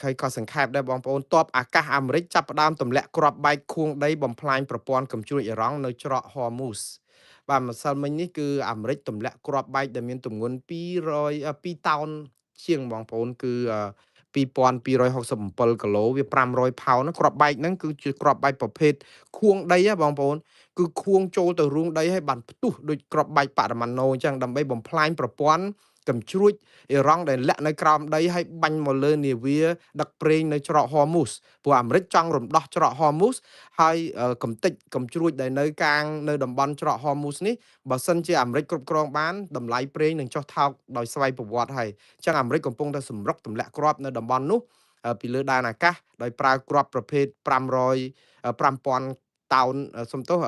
ហើយក៏សង្ខេបដែរបងប្អូនទ័ពអាកាសអាមេរិកចាប់ផ្ដើមទម្លាក់គ្រាប់បែកខួងដីបំផ្លាញប្រព័ន្ធកំជ្រួចអ៊ីរ៉ង់នៅច្រក Hormuz បាទម្សិលមិញនេះគឺអាមេរិកទម្លាក់គ្រាប់បែកដែលមានទម្ងន់200 2តោនជាងបងប្អូនគឺ2267គីឡូវា500ផោនណាគ្រាប់បែកហ្នឹងគឺជាគ្រាប់បែកប្រភេទខួងដីហ៎បងប្អូនគឺខួងចូលទៅរូងដីឲ្យបានផ្ទុះដូចគ្រាប់បែកបរមាណូអញ្ចឹងដើម្បីបំផ្លាញប្រព័ន្ធកំជ្រួចអ៊ីរ៉ង់ដែលលាក់នៅក្រោមដីហើយបាញ់មកលើនាវាដឹកប្រេងនៅច្រក Hormuz ព្រោះអាមេរិកចង់រំដោះច្រក Hormuz ហើយកំទេចកំជ្រួចដែលនៅកាងនៅតំបន់ច្រក Hormuz នេះបើសិនជាអាមេរិកគ្រប់គ្រងបានតម្លៃប្រេងនឹងចុះថោកដោយស្វ័យប្រវត្តិហើយអញ្ចឹងអាមេរិកកំពុងតែសម្រុកទម្លាក់គ្រាប់នៅតំបន់នោះពីលើដែនអាកាសដោយប្រើគ្រាប់ប្រភេទ5000តោនសំទោស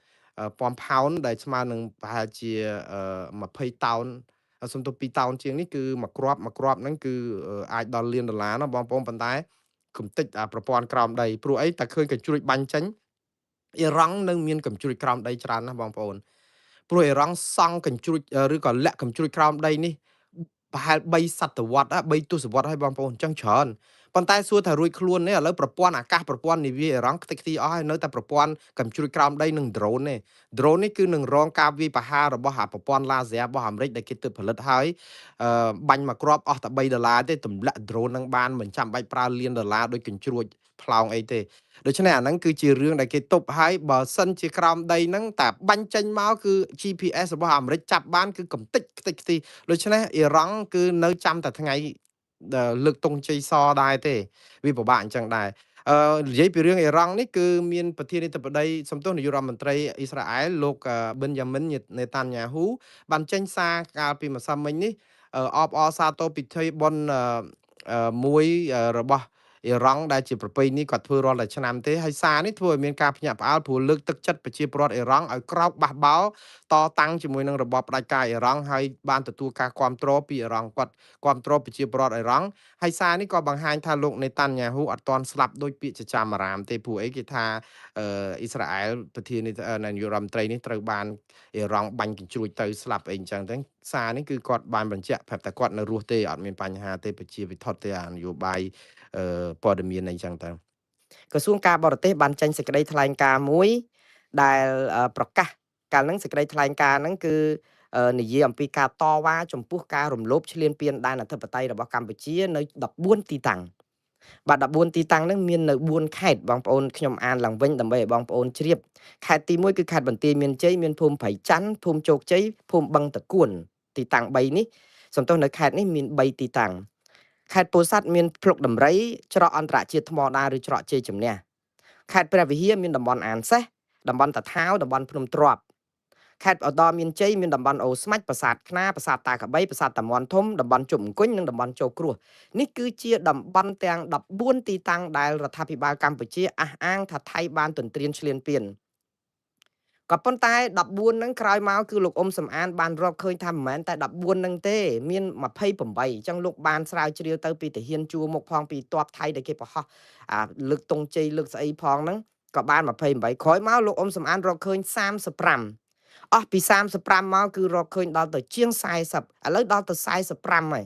5000ផោនដែលស្មើនឹងប្រហែលជា20តោនសំទោស2តោនជាងនេះគឺមួយគ្រាប់ហ្នឹងគឺអាចដល់លានដុល្លារណាបងប្អូនប៉ុន្តែគំតិចប្រព័ន្ធក្រោមដីព្រោះអីតែឃើញកញ្ជ្រួចបាញ់ចេញអ៊ីរ៉ង់នៅមានកញ្ជ្រួចក្រោមដីច្រើនណាស់បងប្អូនព្រោះអ៊ីរ៉ង់សង់កញ្ជ្រួចឬក៏លាក់កញ្ជ្រួចក្រោមដីនេះប្រហែល3សតវត្ស3ទសវត្សហើយបងប្អូនអញ្ចឹងច្រើនប៉ុន្តែសួរថារួចខ្លួននេះឥឡូវប្រព័ន្ធអាកាសប្រព័ន្ធនាវាអ៊ីរ៉ង់ខ្ទេចខ្ទីអស់ហើយនៅតែប្រព័ន្ធកញ្ជ្រួចក្រោមដីនិងដ្រូនទេdrone នេះគឺនឹងរងការវាយប្រហាររបស់ប្រព័ន្ធឡាស៊ែរបស់អាមេរិកដែលគេទើបផលិតហើយបាញ់មកគ្រាប់អស់តែ$3ទេទម្លាក់ drone នឹងបានមិនចាំបាច់ប្រើលានដុល្លារដូចកញ្ជ្រួចផ្លោងអីទេដូច្នេះអាហ្នឹងគឺជារឿងដែលគេទប់ហើយបើសិនជាក្រោមដីហ្នឹងតែបាញ់ចេញមកគឺ GPS របស់អាមេរិកចាប់បានគឺកំតិចខ្ទេចខ្ទីដូច្នេះអ៊ីរ៉ង់គឺនៅចាំតែថ្ងៃលើកទង់ជ័យសដែរទេវាពិបាកអញ្ចឹងដែរនិយាយពីរឿងអ៊ីរ៉ង់នេះគឺមានប្រធានាធិបតីសំទោសនាយករដ្ឋមន្ត្រីអ៊ីស្រាអែលលោកប៊ិនយ៉ាមិននេតាន់យ៉ាហ៊ូបានចេញសារកាលពីម្សិលមិញនេះអបអរសាទរពិធីបុណ្យមួយរបស់អ៊ីរ៉ង់ដែលជាប្រពៃណីគាត់ធ្វើរាល់តែឆ្នាំទេហើយសារនេះធ្វើឲ្យមានការភ្ញាក់ផ្អើលព្រោះលើកទឹកចិត្តប្រជាពលរដ្ឋអ៊ីរ៉ង់ឲ្យក្រោកបះបោរតតាំងជាមួយនឹងរបបផ្ដាច់ការអ៊ីរ៉ង់ហើយបានទទួលការគាំទ្រពីអ៊ីរ៉ង់គាត់គាំទ្រប្រជាពលរដ្ឋអ៊ីរ៉ង់ហើយសារនេះក៏បង្ហាញថាលោកនេតាន់យ៉ាហ៊ូអត់ទាន់ស្លាប់ដោយពាក្យចចាមអារាមទេព្រោះអីគេថាអ៊ីស្រាអែលប្រធានានាយករដ្ឋមន្ត្រីនេះត្រូវបានអ៊ីរ៉ង់បាញ់កញ្ជ្រួចទៅស្លាប់អីអញ្ចឹងទៅសារនេះគឺគាត់បានបញ្ជាក់ប្រាប់តែគាត់នៅរស់ទេអត់មានបញ្ហាទេប្រជាវិធដ្ឋទេនយោបាយព័ត៌មានអីចឹងទៅក្រសួងការបរទេសបានចេញសេចក្តីថ្លែងការណ៍មួយដែលប្រកាសកាលហ្នឹងសេចក្តីថ្លែងការណ៍ហ្នឹងគឺនិយាយអំពីការតវ៉ាចំពោះការរំលោភឈ្លានពានដែនអធិបតេយ្យរបស់កម្ពុជានៅ14ទីតាំងបាទ14ទីតាំងហ្នឹងមាននៅ4ខេត្តបងប្អូនខ្ញុំអានឡើងវិញដើម្បីឲ្យបងប្អូនជ្រាបខេត្តទី1គឺខេត្តបន្ទាយមានជ័យមានភូមិព្រៃច័ន្ទភូមិជោគជ័យភូមិបឹងតគួនទីតាំង3នេះសំទោសនៅខេត្តនេះមាន3ទីតាំងខេត្តពោធិ៍សាត់មានភ្លុកដំរីច្រកអន្តរជាតិថ្មដាឬច្រកជ័យជំនះខេត្តព្រះវិហារមានតំបន់អានសេះតំបន់តាថាវតំបន់ភ្នំទ្រាប់ខេត្តឧត្តរមានជ័យមានតំបន់អូស្មាច់ប្រាសាទខ្នាប្រាសាទតាកបីប្រាសាទតាមាន់ធំតំបន់ជប់អង្គុញនិងតំបន់ចូលគ្រោះនេះគឺជាតំបន់ទាំង14ទីតាំងដែលរដ្ឋាភិបាលកម្ពុជាអះអាងថាថៃបានទន្ទ្រានឈ្លានពានក៏ប៉ុន្តែ14ហ្នឹងក្រោយមកគឺលោកអ៊ុំសំអានបានរកឃើញថាមិនមែនតែ14ហ្នឹងទេមាន28អញ្ចឹងលោកបានស្រាវជ្រាវទៅពីទាហានជួរមុខផងពីទ័ពថៃដែលគេប្រហោះលើកទង់ជ័យលើកស្អីផងហ្នឹងក៏បាន28ក្រោយមកលោកអ៊ុំសំអានរកឃើញ35អស់ពី35មកគឺរកឃើញដល់ទៅជាង40ឥឡូវដល់ទៅ45ហើយ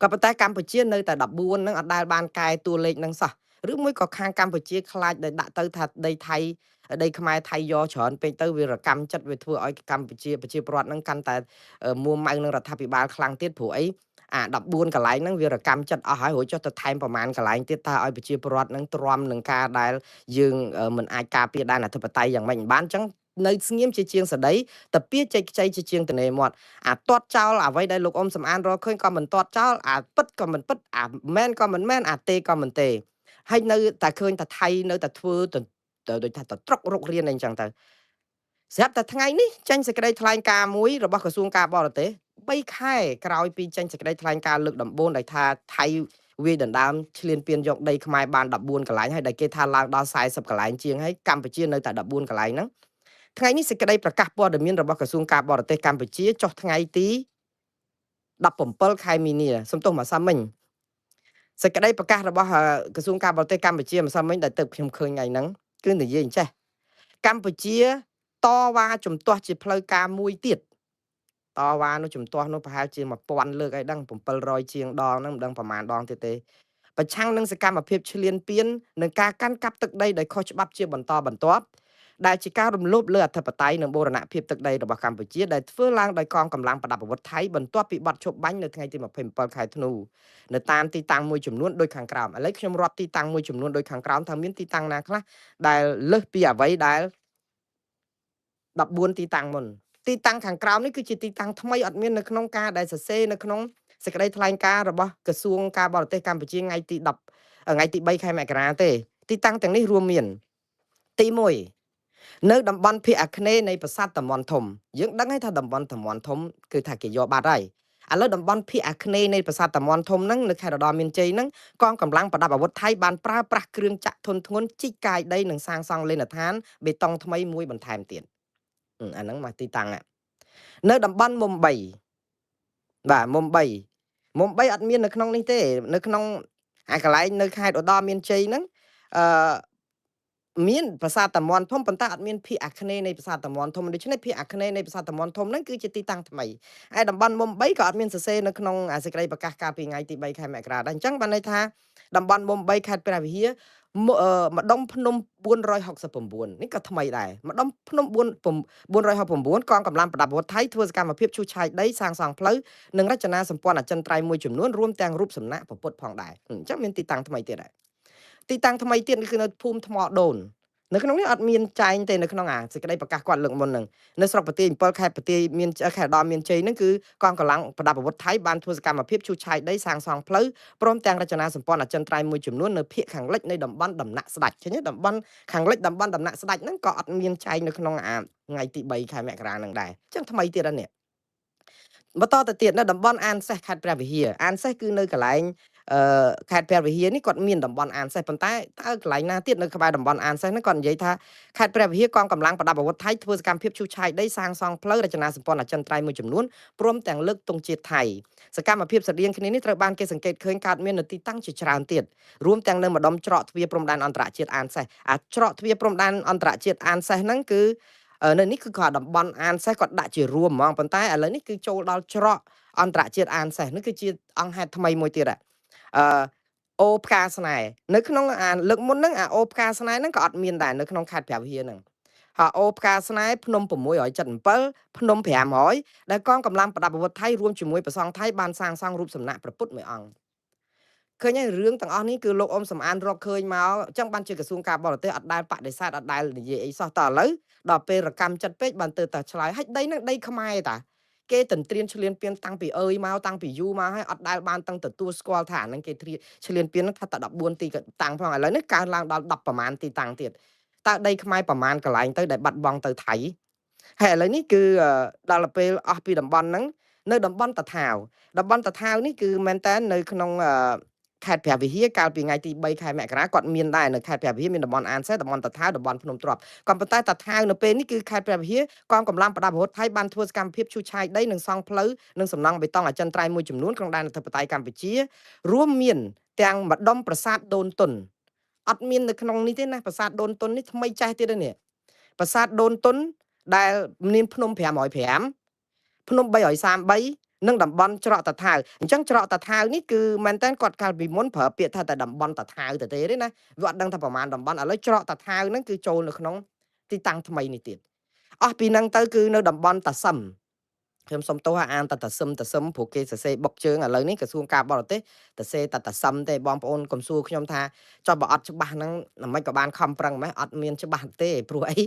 ក៏ប៉ុន្តែកម្ពុជានៅតែ14ហ្នឹងអត់ដែលបានកែតួលេខហ្នឹងសោះឬមួយក៏ខាងកម្ពុជាខ្លាចដែលដាក់ទៅថាដីថៃដីខ្មែរថៃយកច្រើនពេកទៅវារកម្មចិត្តវាធ្វើឲ្យកម្ពុជាប្រជាពលរដ្ឋហ្នឹងកាន់តែមួម៉ៅនឹងរដ្ឋាភិបាលខ្លាំងទៀតព្រោះអីអា14កន្លែងហ្នឹងវារកម្មចិត្តអស់ហើយរួចចុះទៅថែមប្រមាណកន្លែងទៀតតើឲ្យប្រជាពលរដ្ឋហ្នឹងទ្រាំនឹងការដែលយើងមិនអាចការពារដែនអធិបតេយ្យយ៉ាងម៉េចបានអញ្ចឹងនៅស្ងៀមជាជាងស្ដីតាពីចែកខ្ចីជាជាងតនេមាត់អាទាត់ចោលអ្វីដែលលោកអ៊ុំសំអានរកឃើញក៏មិនទាត់ចោលអាពិតក៏មិនពិតអាមែនក៏មិនមែនអាទេក៏មិនទេហើយនៅតែឃើញថាថៃនៅតែធ្វើដូចថាត្រុករុករៀនអីចឹងទៅស្រាប់តែថ្ងៃនេះចេញសេចក្តីថ្លែងការណ៍មួយរបស់ក្រសួងការបរទេស3ខែក្រោយពីចេញសេចក្តីថ្លែងការណ៍លើកដំបូងដែលថាថៃវាយដណ្ដើមឈ្លានពានយកដីខ្មែរបាន14កន្លែងហើយដែលគេថាឡើងដល់40កន្លែងជាងហើយកម្ពុជានៅតែ14កន្លែងហ្នឹងថ្ងៃនេះសេចក្តីប្រកាសព័ត៌មានរបស់ក្រសួងការបរទេសកម្ពុជាចុះថ្ងៃទី17ខែមីនាសំទោសម្សិលមិញសេចក្តីប្រកាសរបស់ក្រសួងការបរទេសកម្ពុជាម្សិលមិញដែលទៅខ្ញុំឃើញថ្ងៃហ្នឹងគឺនិយាយអញ្ចេះកម្ពុជាតវ៉ាជំទាស់ជាផ្លូវការមួយទៀតតវ៉ានោះជំទាស់នោះប្រហែលជា1000លើកអីដឹង700ជាងដងហ្នឹងមិនដឹងប្រមាណដងទៀតទេ ប្រឆាំងនឹងសកម្មភាពឈ្លានពាននិងការកាន់កាប់ទឹកដីដោយខុសច្បាប់ជាបន្តបន្ទាប់ដែលជាការរំលោភលើអធិបតេយ្យនិងបូរណភាពទឹកដីរបស់កម្ពុជាដែលធ្វើឡើងដោយកងកម្លាំងប្រដាប់អាវុធថៃបន្ទាប់ពីបាត់ឈប់បាញ់នៅថ្ងៃទី27ខែធ្នូនៅតាមទីតាំងមួយចំនួនដូចខាងក្រោមឥឡូវខ្ញុំរាប់ទីតាំងមួយចំនួនដូចខាងក្រោមថាមានទីតាំងណាខ្លះដែលលើសពីអ្វីដែល14ទីតាំងមុនទីតាំងខាងក្រោមនេះគឺជាទីតាំងថ្មីអត់មាននៅក្នុងការដែលសរសេរនៅក្នុងសេចក្តីថ្លែងការណ៍របស់ក្រសួងការបរទេសកម្ពុជាថ្ងៃទី3ខែមករាទេទីតាំងទាំងនេះរួមមានទី1នៅតំបន់ភាគអាគ្នេយ៍នៃប្រាសាទតាមាន់ធំយើងដឹងហើយថាតំបន់តាមាន់ធំគឺថាគេយកបាត់ហើយឥឡូវតំបន់ភាគអាគ្នេយ៍នៃប្រាសាទតាមាន់ធំហ្នឹងនៅខេត្តរតនមានជ័យហ្នឹងកងកម្លាំងប្រដាប់អាវុធថៃបានប្រើប្រាស់គ្រឿងចាក់ធុនធ្ងន់ជីកកាយដីនិងសាងសង់លេនដ្ឋានបេតុងថ្មីមួយបន្ថែមទៀតអាហ្នឹងមកទីតាំងនៅតំបន់មុំ3បាទមុំ3អត់មាននៅក្នុងនេះទេនៅក្នុងអាកន្លែងនៅខេត្តឧត្តរមានជ័យហ្នឹងអឺមានប្រាសាទតាមាន់ធំប៉ុន្តែអត់មានភាគអាគ្នេយ៍នៃប្រាសាទតាមាន់ធំដូច្នេះភាគអាគ្នេយ៍នៃប្រាសាទតាមាន់ធំហ្នឹងគឺជាទីតាំងថ្មីហើយតំបន់មុំ3ក៏អត់មានសរសេរនៅក្នុងសេចក្តីប្រកាសកាលពីថ្ងៃទី3ខែមករាដែរអញ្ចឹងបានន័យថាតំបន់មុំ3ខេត្តព្រះវិហារម្ដុំភ្នំ469នេះក៏ថ្មីដែរម្ដុំភ្នំ469កងកម្លាំងប្រដាប់អាវុធថៃធ្វើសកម្មភាពឈូសឆាយដីសាងសង់ផ្លូវនិងរចនាសម្ព័ន្ធអចិន្ត្រៃយ៍មួយចំនួនរួមទាំងរូបសំណាកព្រះពុទ្ធផងដែរអញ្ចឹងមានទីតាំងថ្មីទៀតដែរទីតាំងថ្មីទៀតគឺនៅភូមិថ្មដូននៅក្នុងនេះអត់មានចែងទេនៅក្នុងសេចក្តីប្រកាសគាត់លើកមុនហ្នឹងនៅស្រុកប្រទាយ7ខេត្តប្រទាយមានខេត្តឧត្តរមានជ័យហ្នឹងគឺកងកម្លាំងប្រដាប់អាវុធថៃបានធ្វើសកម្មភាពឈូសឆាយដីសាងសង់ផ្លូវព្រមទាំងរចនាសម្ព័ន្ធអចិន្ត្រៃយ៍មួយចំនួននៅភាគខាងលិចនៃតំបន់ដំណាក់ស្ដាច់ឃើញទេតំបន់ខាងលិចតំបន់ដំណាក់ស្ដាច់ហ្នឹងក៏អត់មានចែងនៅក្នុងថ្ងៃទី3ខែមករាហ្នឹងដែរអញ្ចឹងថ្មីទៀតហ្នឹងបន្តទៅទៀតនៅតំបន់អានសេះខេត្តព្រះវិហារអានសេះគឺនៅកន្លែងខេត្តព្រះវិហារនេះគាត់មានតំបន់អានសេះប៉ុន្តែតើកន្លែងណាទៀតនៅក្បែរតំបន់អានសេះហ្នឹងគាត់និយាយថាខេត្តព្រះវិហារកងកម្លាំងប្រដាប់អាវុធថៃធ្វើសកម្មភាពឈូសឆាយដីសាងសង់ផ្លូវរចនាសម្ព័ន្ធអចិន្ត្រៃយ៍មួយចំនួនព្រមទាំងលើកទង់ជាតិថៃសកម្មភាពស្រដៀងគ្នានេះត្រូវបានគេសង្កេតឃើញកើតមាននៅទីតាំងជាច្រើនទៀតរួមទាំងនៅម្ដុំច្រកទ្វារព្រំដែនអន្តរជាតិអានសេះច្រកទ្វារព្រំដែនអន្តរជាតិអានសេះហ្នឹងគឺនៅនេះគឺគាត់តំបន់អានសេះគាត់ដាក់ជារួមហ្មងប៉ុន្តែឥឡូវនេះគឺចូលដល់ច្រកអន្តរជាតិអានសេះនេះគឺជាអង្គហេតុថ្មីមួយទៀតអូផ្កាស្នេហ៍នៅក្នុងលើកមុនហ្នឹងអូផ្កាស្នេហ៍ហ្នឹងក៏អត់មានដែរនៅក្នុងខេត្តព្រះវិហារហ្នឹងហើយអូផ្កាស្នេហ៍ភ្នំ677ភ្នំ500ដែលកងកម្លាំងប្រដាប់អាវុធថៃរួមជាមួយប្រសង់ថៃបានសាងសង់រូបសំណាកព្រះពុទ្ធមួយអង្គឃើញហើយរឿងទាំងអស់នេះគឺលោកអ៊ុំសំអានរកឃើញមកអញ្ចឹងបានជាក្រសួងការបរទេសអត់ដែលបដិសេធអត់ដែលនិយាយអីសោះតឥឡូវដល់ពេលរកម្មចិត្តពេកបានទៅតែឆ្លើយហិចដីហ្នឹងដីខ្មែរតាគេទន្ទ្រានឈ្លានពានតាំងពីមកតាំងពីយូរមកហើយអត់ដែលបានតាំងទទួលស្គាល់ថាអាហ្នឹងគេឈ្លានពានហ្នឹងថាតែ14ទីតាំងផងឥឡូវនេះកើនឡើងដល់10ប្រមាណទីតាំងទៀតតើដីខ្មែរប្រមាណកន្លែងទៅដែលបាត់បង់ទៅថៃហើយឥឡូវនេះគឺដល់ពេលអស់ពីតំបន់ហ្នឹងនៅតំបន់តាថាវនេះគឺមែនតើនៅក្នុងខេត្តព្រះវិហារកាលពីថ្ងៃទី3ខែមករាគាត់មានដែរនៅខេត្តព្រះវិហារមានតំបន់អានសេះតំបន់តាថាវតំបន់ភ្នំទ្រាប់ក៏ប៉ុន្តែតាថាវនៅពេលនេះគឺខេត្តព្រះវិហារកងកម្លាំងប្រដាប់អាវុធថៃបានធ្វើសកម្មភាពឈូសឆាយដីនិងសង់ផ្លូវនិងសំណង់បេតុងអចិន្ត្រៃយ៍មួយចំនួនក្នុងដែនអធិបតេយ្យកម្ពុជារួមមានទាំងម្ដុំប្រាសាទដូនតុនអត់មាននៅក្នុងនេះទេណាប្រាសាទដូនតុននេះថ្មីចាស់ទៀតនេះប្រាសាទដូនតុនដែលមានភ្នំ505ភ្នំ333និងតំបន់ច្រកតាថាវអញ្ចឹងច្រកតាថាវនេះគឺមែនតើគាត់កាលពីមុនប្រើពាក្យថាតែតំបន់តាថាវទៅទេណាវាអត់ដឹងថាប្រមាណតំបន់ឥឡូវច្រកតាថាវហ្នឹងគឺចូលនៅក្នុងទីតាំងថ្មីនេះទៀតអស់ពីហ្នឹងទៅគឺនៅតំបន់តាសឹមខ្ញុំសុំទោសអានតាសឹមព្រោះគេសរសេរបុកជើងឥឡូវនេះក្រសួងការបរទេសសរសេរតាសឹមទេបងប្អូនកុំសួរខ្ញុំថាចុះបើអត់ច្បាស់ហ្នឹងមិនក៏បានខំប្រឹងម៉េះអត់មានច្បាស់ទេព្រោះអី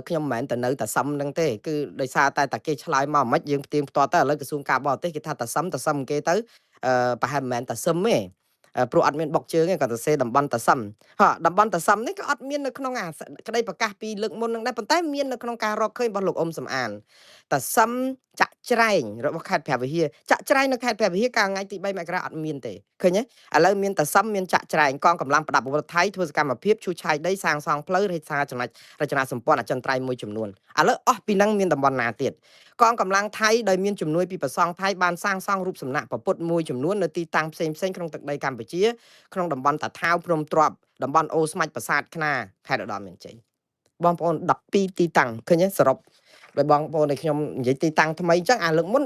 ខ្ញុំមិនមែនទៅនៅតាសឹមហ្នឹងទេគឺដោយសារតែគេឆ្លើយមកមិនយើងផ្ទៀងផ្ទាត់ទៅឥឡូវក្រសួងការបរទេសគេថាតាសឹមគេទៅប្រហែលមិនមែនតាសឹមទេព្រោះអត់មានបុកជើងទេគាត់សរសេរតំបន់តាសឹមតំបន់តាសឹមនេះក៏អត់មាននៅក្នុងក្តីប្រកាសពីលើកមុននឹងដែរប៉ុន្តែមាននៅក្នុងការរកឃើញរបស់លោកអ៊ុំសំអានតាសឹមចាក់ច្រែងរបស់ខេត្តព្រះវិហារចាក់ច្រែងនៅខេត្តព្រះវិហារកាលថ្ងៃទី3មករាអត់មានទេឃើញទេឥឡូវមានតាសឹមមានចាក់ច្រែងកងកម្លាំងប្រដាប់អាវុធថៃធ្វើសកម្មភាពឈូសឆាយដីសាងសង់ផ្លូវរចនាសម្ព័ន្ធអចិន្ត្រៃយ៍មួយចំនួនឥឡូវអស់ពីហ្នឹងមានតំបន់ណាទៀតកងកម្លាំងថៃដោយមានជំនួយពីប្រសង់ថៃបានសាងសង់រូបសំណាកព្រះពុទ្ធមួយចំនួននៅទីតាំងផ្សេងក្នុងទឹកដីកម្ពុជាក្នុងតំបន់តាថាវភ្នំទ្រាប់តំបន់អូស្មាច់ប្រាសាទខ្នាខេត្តឧត្តរមានជ័យបងប្អូន12ទីតាំងឃើញទេសរុបដោយបងប្អូនដែលខ្ញុំនិយាយទីតាំងថ្មីអញ្ចឹងលើកមុន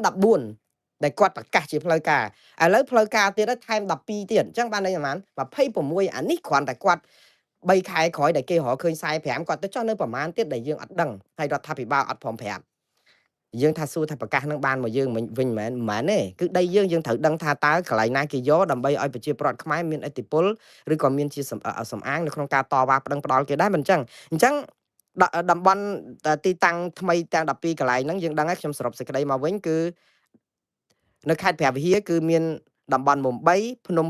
14 ដែលគាត់ប្រកាសជាផ្លូវការឥឡូវផ្លូវការទៀតថែម12ទៀតអញ្ចឹងបានន័យប្រហែល26អានេះគ្រាន់តែគាត់3ខែក្រោយដែលគេរកឃើញ45គាត់ទៅចុះនៅប្រហែលទៀតដែលយើងអត់ដឹងហើយរដ្ឋាភិបាលអត់ព្រមប្រាប់យើងថាសួរថាប្រកាសនឹងបានមកយើងវិញមិនមែនទេគឺដីយើងត្រូវដឹងថាតើកន្លែងណាគេយកដើម្បីឲ្យប្រជាពលរដ្ឋខ្មែរមានឥទ្ធិពលឬក៏មានជាសំអាងនៅក្នុងការតវ៉ាប្តឹងផ្ដាល់គេដែរមិនអញ្ចឹងតំបន់ទីតាំងថ្មីទាំង12កន្លែងហ្នឹងយើងដឹងហើយខ្ញុំសរុបសេចក្តីមកវិញគឺនៅខេត្តព្រះវិហារគឺមានតំបន់មុំ3ភ្នំ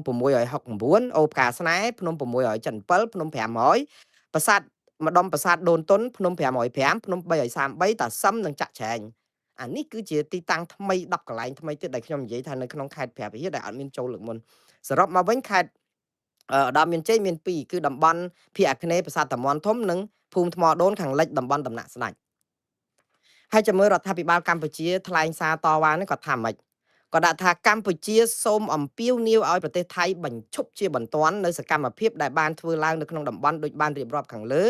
669អូផ្កាស្នេហ៍ភ្នំ677ភ្នំ500ប្រាសាទម្ដុំប្រាសាទដូនតុនភ្នំ505ភ្នំ333តាសឹមនិងចាក់ច្រែងអានេះគឺជាទីតាំងថ្មី10កន្លែងថ្មីទៀតដែលខ្ញុំនិយាយថានៅក្នុងខេត្តព្រះវិហារដែលអត់មានចូលលើកមុនសរុបមកវិញខេត្តឧត្តរមានជ័យមាន2គឺតំបន់ភាគអាគ្នេយ៍ប្រាសាទតាមាន់ធំនិងភូមិថ្មដូនខាងលិចតំបន់ដំណាក់ស្ដេចហើយចាំមើលរដ្ឋាភិបាលកម្ពុជាថ្លែងសារតវ៉ានេះគាត់ថាម៉េចក៏ដាក់ថាកម្ពុជាសូមអំពាវនាវឲ្យប្រទេសថៃបញ្ឈប់ជាបន្ទាន់នៅសកម្មភាពដែលបានធ្វើឡើងនៅក្នុងតំបន់ដូចបានរៀបរាប់ខាងលើ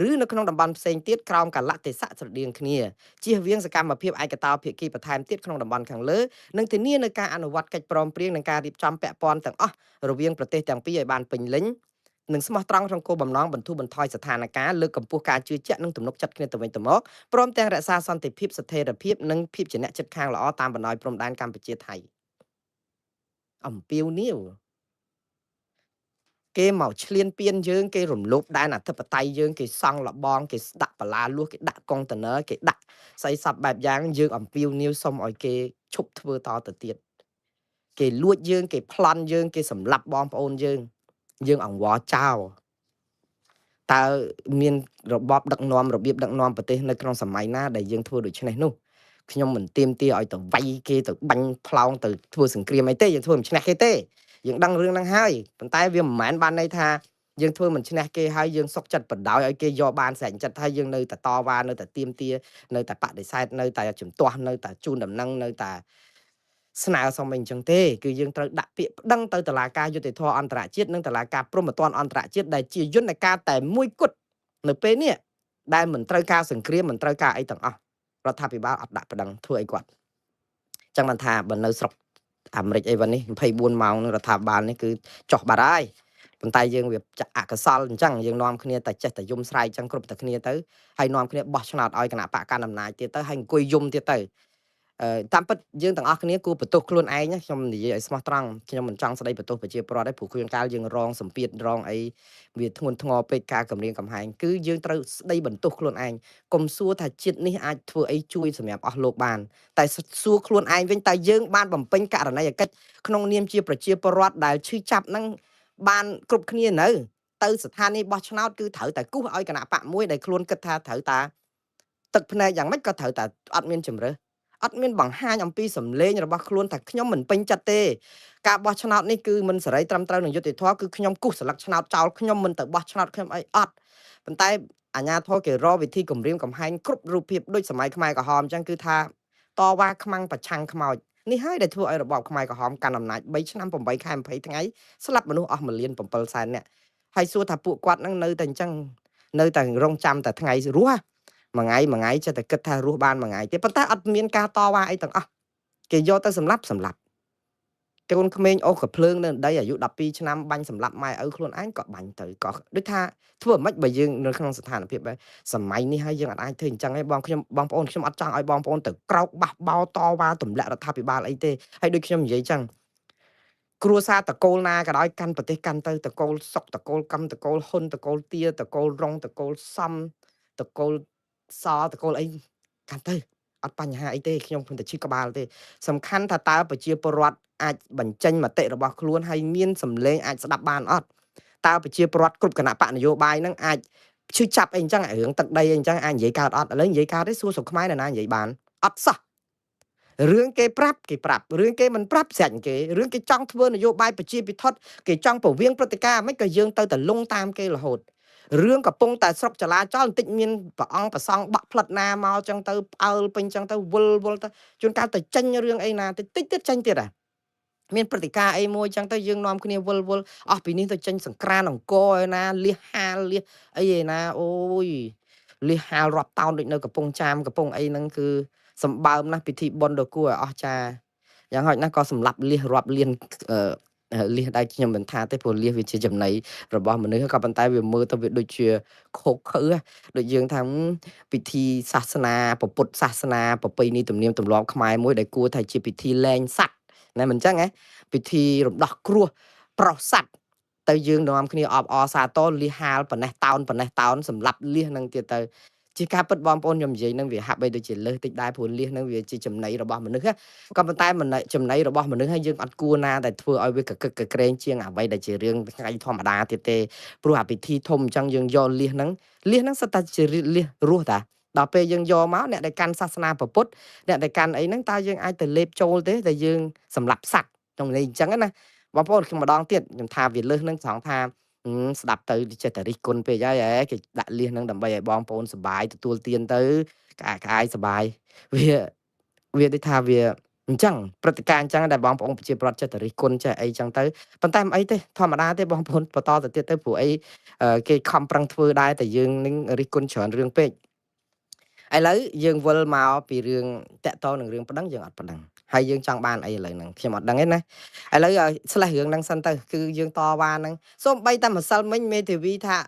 ឬនៅក្នុងតំបន់ផ្សេងទៀតក្រោមកាលៈទេសៈស្រដៀងគ្នាជៀសវាងសកម្មភាពឯកតោភាគីបន្ថែមទៀតក្នុងតំបន់ខាងលើនិងធានានៅការអនុវត្តកិច្ចព្រមព្រៀងនិងការរៀបចំពាក់ព័ន្ធទាំងអស់រវាងប្រទេសទាំងពីរឲ្យបានពេញលេញនិងស្មោះត្រង់ក្នុងគោលបំណងបន្ធូរបន្ថយស្ថានភាពលើកកម្ពស់ការជឿជាក់និងទំនុកចិត្តគ្នាទៅវិញទៅមកព្រមទាំងរក្សាសន្តិភាពស្ថិរភាពនិងភាពជាអ្នកជិតខាងល្អតាមបណ្ដោយព្រំដែនកម្ពុជាថៃអំពាវនាវគេមកឈ្លានពានយើងគេរំលោភដែនអធិបតេយ្យយើងគេសង់លបងគេស្ដាក់បលាលួសគេដាក់កុងតឺន័រគេដាក់ស្អីសពបែបយ៉ាងយើងអំពាវនាវសុំឲ្យគេឈប់ធ្វើតទៅទៀតគេលួចយើងគេប្លន់យើងគេសម្លាប់បងប្អូនយើងអង្វរចោលតើមានរបបដឹកនាំរបៀបដឹកនាំប្រទេសនៅក្នុងសម័យណាដែលយើងធ្វើដូច្នេះនោះខ្ញុំមិនទាមទារឲ្យទៅវាយគេទៅបាញ់ផ្លោងទៅធ្វើសង្គ្រាមអីទេយើងធ្វើមិនឈ្នះគេទេយើងដឹងរឿងហ្នឹងហើយប៉ុន្តែវាមិនមែនបានន័យថាយើងធ្វើមិនឈ្នះគេហើយយើងសុកចិត្តបដ ாய் ឲ្យគេយកបានស្រេចចិត្តហើយយើងនៅតែតវ៉ានៅតែទាមទារនៅតែបដិសេធនៅតែជំទាស់នៅតែជូនដំណឹងនៅតែស្នើសុំអីអញ្ចឹងទេគឺយើងត្រូវដាក់ពាក្យប្តឹងទៅតុលាការយុត្តិធម៌អន្តរជាតិនិងតុលាការព្រហ្មទណ្ឌអន្តរជាតិដែលជាយន្តការតែមួយគត់នៅពេលនេះដែលមិនត្រូវការសង្គ្រាមមិនត្រូវការអីទាំងអស់រដ្ឋាភិបាលអត់ដាក់ប្តឹងធ្វើអីគាត់ចឹងបានថាបើនៅស្រុកអាមេរិកអីវិញនេះ24ម៉ោងនឹងរដ្ឋាភិបាលនេះគឺចុះបាត់ហើយប៉ុន្តែយើងវាអកុសលអញ្ចឹងយើងនាំគ្នាតែចេះតែយំស្រែកអញ្ចឹងគ្រប់តែគ្នាទៅហើយនាំគ្នាបោះឆ្នោតឲ្យគណៈបកកណ្ដាលអំណាចទៀតទៅហើយអង្គុយយំទៀតទៅតាមពិតយើងទាំងអស់គ្នាគួរបន្ទោសខ្លួនឯងណាខ្ញុំនិយាយឲ្យស្មោះត្រង់ខ្ញុំមិនចង់ស្ដីបន្ទោសប្រជាពលរដ្ឋទេព្រោះខ្លួនកាលយើងរងសម្ពាធរងអីវាធ្ងន់ធ្ងរពេកការគម្រាមកំហែងគឺយើងត្រូវស្ដីបន្ទោសខ្លួនឯងកុំសួរថាជាតិនេះអាចធ្វើអីជួយសម្រាប់អស់លោកបានតែសួរខ្លួនឯងវិញតើយើងបានបំពេញករណីយកិច្ចក្នុងនាមជាប្រជាពលរដ្ឋដែលឈឺចាប់នឹងបានគ្រប់គ្នានៅទៅស្ថានីយ៍បោះឆ្នោតគឺត្រូវតែគូសឲ្យគណៈបកមួយដែលខ្លួនគិតថាត្រូវតាទឹកភ្នែកយ៉ាងម៉េចក៏ត្រូវតែអត់មានជំរើសអត់មានបង្ហាញអំពីសម្លេងរបស់ខ្លួនថាខ្ញុំមិនពេញចិត្តទេការបោះឆ្នោតនេះគឺមិនសេរីត្រឹមត្រូវនឹងយុត្តិធម៌គឺខ្ញុំគូសស្លឹកឆ្នោតចោលខ្ញុំមិនទៅបោះឆ្នោតខ្ញុំអីអត់ប៉ុន្តែអាជ្ញាធរគេរកវិធីគម្រាមកំហែងគ្រប់រូបភាពដូចសម័យខ្មែរក្រហមអញ្ចឹងគឺថាតវ៉ាខ្មាំងប្រឆាំងខ្មោចនេះហើយដែលធ្វើឲ្យរបបខ្មែរក្រហមកាន់អំណាច3ឆ្នាំ8ខែ20ថ្ងៃស្លាប់មនុស្សអស់1លាន7សែននាក់ហើយសួរថាពួកគាត់នឹងនៅតែអញ្ចឹងនៅតែរងចាំតែថ្ងៃរស់មួយថ្ងៃចេះតែគិតថារស់បានមួយថ្ងៃទេប៉ុន្តែអត់មានការតវ៉ាអីទាំងអស់គេយកទៅសម្លាប់កូនក្មេងអូសកភ្លើងនៅដីអាយុ12ឆ្នាំបាញ់សម្លាប់ម៉ែឪខ្លួនឯងក៏បាញ់ទៅក៏ដូចថាធ្វើមិនបើយើងនៅក្នុងស្ថានភាពបែបសម័យនេះហើយយើងអាចធ្វើអញ្ចឹងឯងបងប្អូនខ្ញុំអត់ចង់ឲ្យបងប្អូនទៅក្រោកបះបោតវ៉ាទម្លាក់រដ្ឋាភិបាលអីទេហើយដូចខ្ញុំនិយាយអញ្ចឹងគ្រួសារតកូលណាក៏ដោយកាន់ប្រទេសកាន់ទៅតកូលសុកតកូលកម្មតកូលហ៊ុនតកូលទាតកូលរងតកូលសំតកូលសតកូលអីកាន់ទៅអត់បញ្ហាអីទេខ្ញុំគ្រាន់តែឈឺក្បាលទេសំខាន់ថាតើប្រជាពលរដ្ឋអាចបញ្ចេញមតិរបស់ខ្លួនហើយមានសម្លេងអាចស្ដាប់បានអត់តើប្រជាពលរដ្ឋគ្រប់គណៈបកនយោបាយហ្នឹងអាចឈឺចាប់អីអញ្ចឹងរឿងទឹកដីអីអញ្ចឹងអាចនិយាយកើតអត់ឥឡូវនិយាយកើតទេសួរស្រុកខ្មែរណានិយាយបានអត់សោះរឿងគេប្រាប់រឿងគេមិនប្រាប់ស្រាច់គេរឿងគេចង់ធ្វើនយោបាយប្រជាពិធដ្ឋគេចង់ពវៀងព្រឹត្តិការណ៍មិនក៏យើងទៅតែលងតាមគេរហូតរឿងកំពុងតែស្រុកចលាចលបន្តិចមានព្រះអង្គប្រសង់បាក់ផ្លិតណាមកចឹងទៅផ្អើលពេញចឹងទៅវល់ទៅជួនកាលទៅចេញរឿងអីណាតិចទៀតចេញទៀតមានព្រឹត្តិការណ៍អីមួយចឹងទៅយើងនាំគ្នាវល់អស់ពីនេះទៅចេញសង្ក្រានអង្គរឯណាលះហាលលះអីឯណាអូយលះហាលរាប់តោនដូចនៅកំពង់ចាមកំពង់អីហ្នឹងគឺសម្បើមណាស់ពិធីបុណ្យដ៏គួរឲ្យអស្ចារ្យ យ៉ាងហោចណាស់ក៏សម្លាប់លៀសរាប់លានលៀសដែលខ្ញុំមិនថាទេព្រោះលៀសវាជាចំណីរបស់មនុស្សក៏ប៉ុន្តែវាមើលទៅវាដូចជាខុសខើដូចយើងថាពិធីសាសនាពុទ្ធសាសនាប្រពៃណីទំនៀមទម្លាប់ខ្មែរមួយដែលគួរថាជាពិធីលែងសัตว์ណាមិនអញ្ចឹងហ៎ពិធីរំដោះគ្រោះប្រោសសัตว์ទៅយើងនាំគ្នាអបអរសាទរលៀសហាលប៉ុណ្ណេះតោនសម្រាប់លៀសនឹងទៀតទៅជាការពិតបងប្អូនខ្ញុំនិយាយនឹងវាហាក់បីដូចជាលើសតិចដែរព្រោះលៀសនឹងវាជាចំណីរបស់មនុស្សក៏ប៉ុន្តែចំណីរបស់មនុស្សហើយយើងអត់គួរណាតែធ្វើឲ្យវាកកឹកកក្រែងជាងអ្វីដែលជារឿងថ្ងៃធម្មតាទៀតទេព្រោះអាពិធីធំអញ្ចឹងយើងយកលៀសហ្នឹងសិតតែជាលៀសរស់តាដល់ពេលយើងយកមកអ្នកដែលកាន់សាសនាពុទ្ធអ្នកដែលកាន់អីហ្នឹងតើយើងអាចទៅលេបចូលទេតែយើងសម្លាប់សัตว์ក្នុងន័យអញ្ចឹងណាបងប្អូនខ្ញុំម្ដងទៀតខ្ញុំថាវាលើសនឹងត្រង់ថាស្ដាប់ទៅចេះតែរិះគន់ពេកហើយគេដាក់លៀសហ្នឹងដើម្បីឲ្យបងប្អូនសុបាយទទួលទានទៅក្អាយសុបាយវាដូចថាវាអញ្ចឹងព្រឹត្តិការណ៍អញ្ចឹងដែលបងប្អូនប្រជាប្រដ្ឋចេះតែរិះគន់ចេះអីចឹងទៅប៉ុន្តែមិនអីទេធម្មតាទេបងប្អូនបន្តទៅទៀតទៅព្រោះអីគេខំប្រឹងធ្វើដែរតែយើងនឹងរិះគន់ច្រើនរឿងពេកឥឡូវយើងវិលមកពីរឿងតាក់ទងនឹងរឿងប្តឹងយើងអត់ប្តឹងហើយយើងចង់បានអីឥឡូវហ្នឹងខ្ញុំអត់ដឹងទេណាឥឡូវឆ្លេះរឿងហ្នឹងសិនទៅគឺយើងតវ៉ាហ្នឹងសូម្បីតែម្សិលមិញមេធាវីថា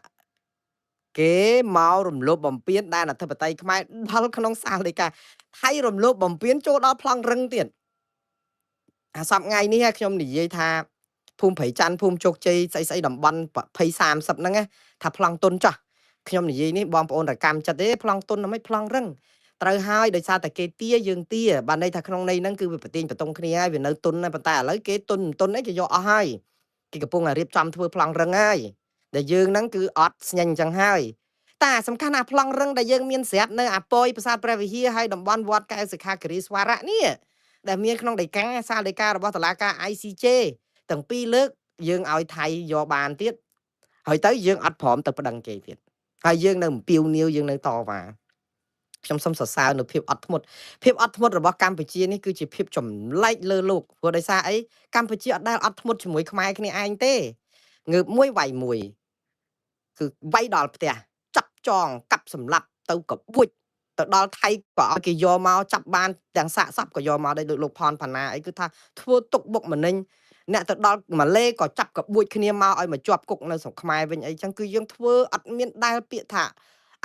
គេមករំលោភបំពានដែនអធិបតេយ្យខ្មែរដល់ក្នុងសាលដីកាថៃរំលោភបំពានចូលដល់ប្លង់រឹងទៀតអាសប្តាហ៍ថ្ងៃនេះខ្ញុំនិយាយថាភូមិព្រៃច័ន្ទភូមិជោគជ័យស្អីតំបន់20 30ហ្នឹងថាប្លង់តុនចាស់ខ្ញុំនិយាយនេះបងប្អូនរកម្មចិត្តទេប្លង់តុនមិនប្លង់រឹងត្រូវហើយដោយសារតែគេទាយើងទាបានន័យថាក្នុងន័យហ្នឹងគឺវាប្រទៀងបតុងគ្នាហើយវានៅតុនប៉ុន្តែឥឡូវគេតុនអីគេយកអស់ហើយគេកំពុងតែរៀបចំធ្វើប្លង់រឹងហើយដែលយើងហ្នឹងគឺអត់ស្ញាញ់អញ្ចឹងហើយតែសំខាន់ណាប្លង់រឹងដែលយើងមានស្រាប់នៅអាប៉យប្រាសាទព្រះវិហារហើយតំបន់វត្តកែវសិក្ខាគិរីស្វារៈនេះដែលមានក្នុងដីកាសាលដីការបស់តុលាការ ICJ ទាំងពីរលើកយើងឲ្យថៃយកបានទៀតហើយទៅយើងអត់ព្រមទៅប្តឹងគេទៀតហើយយើងនៅអំពាវនាវយើងនៅតវ៉ាខ្ញុំសូមសរសើរនៅភាពអត់ធ្មត់របស់កម្ពុជានេះគឺជាភាពចម្លែកលើលោកព្រោះដោយសារអីកម្ពុជាអត់ដែលអត់ធ្មត់ជាមួយខ្មែរគ្នាឯងទេងើបមួយវាយមួយគឺវាយដល់ផ្ទះចាប់ចងកាប់សម្លាប់ទៅកបួចទៅដល់ថៃក៏ឲ្យគេយកមកចាប់បានទាំងសាកសពក៏យកមកដែរដូចលោកផនផាណាអីគឺថាធ្វើទុកបុកម្នេញអ្នកទៅដល់ម៉ាឡេក៏ចាប់កបួចគ្នាមកឲ្យមកជាប់គុកនៅស្រុកខ្មែរវិញអីចឹងគឺយើងធ្វើអត់មានដែលពាក្យថា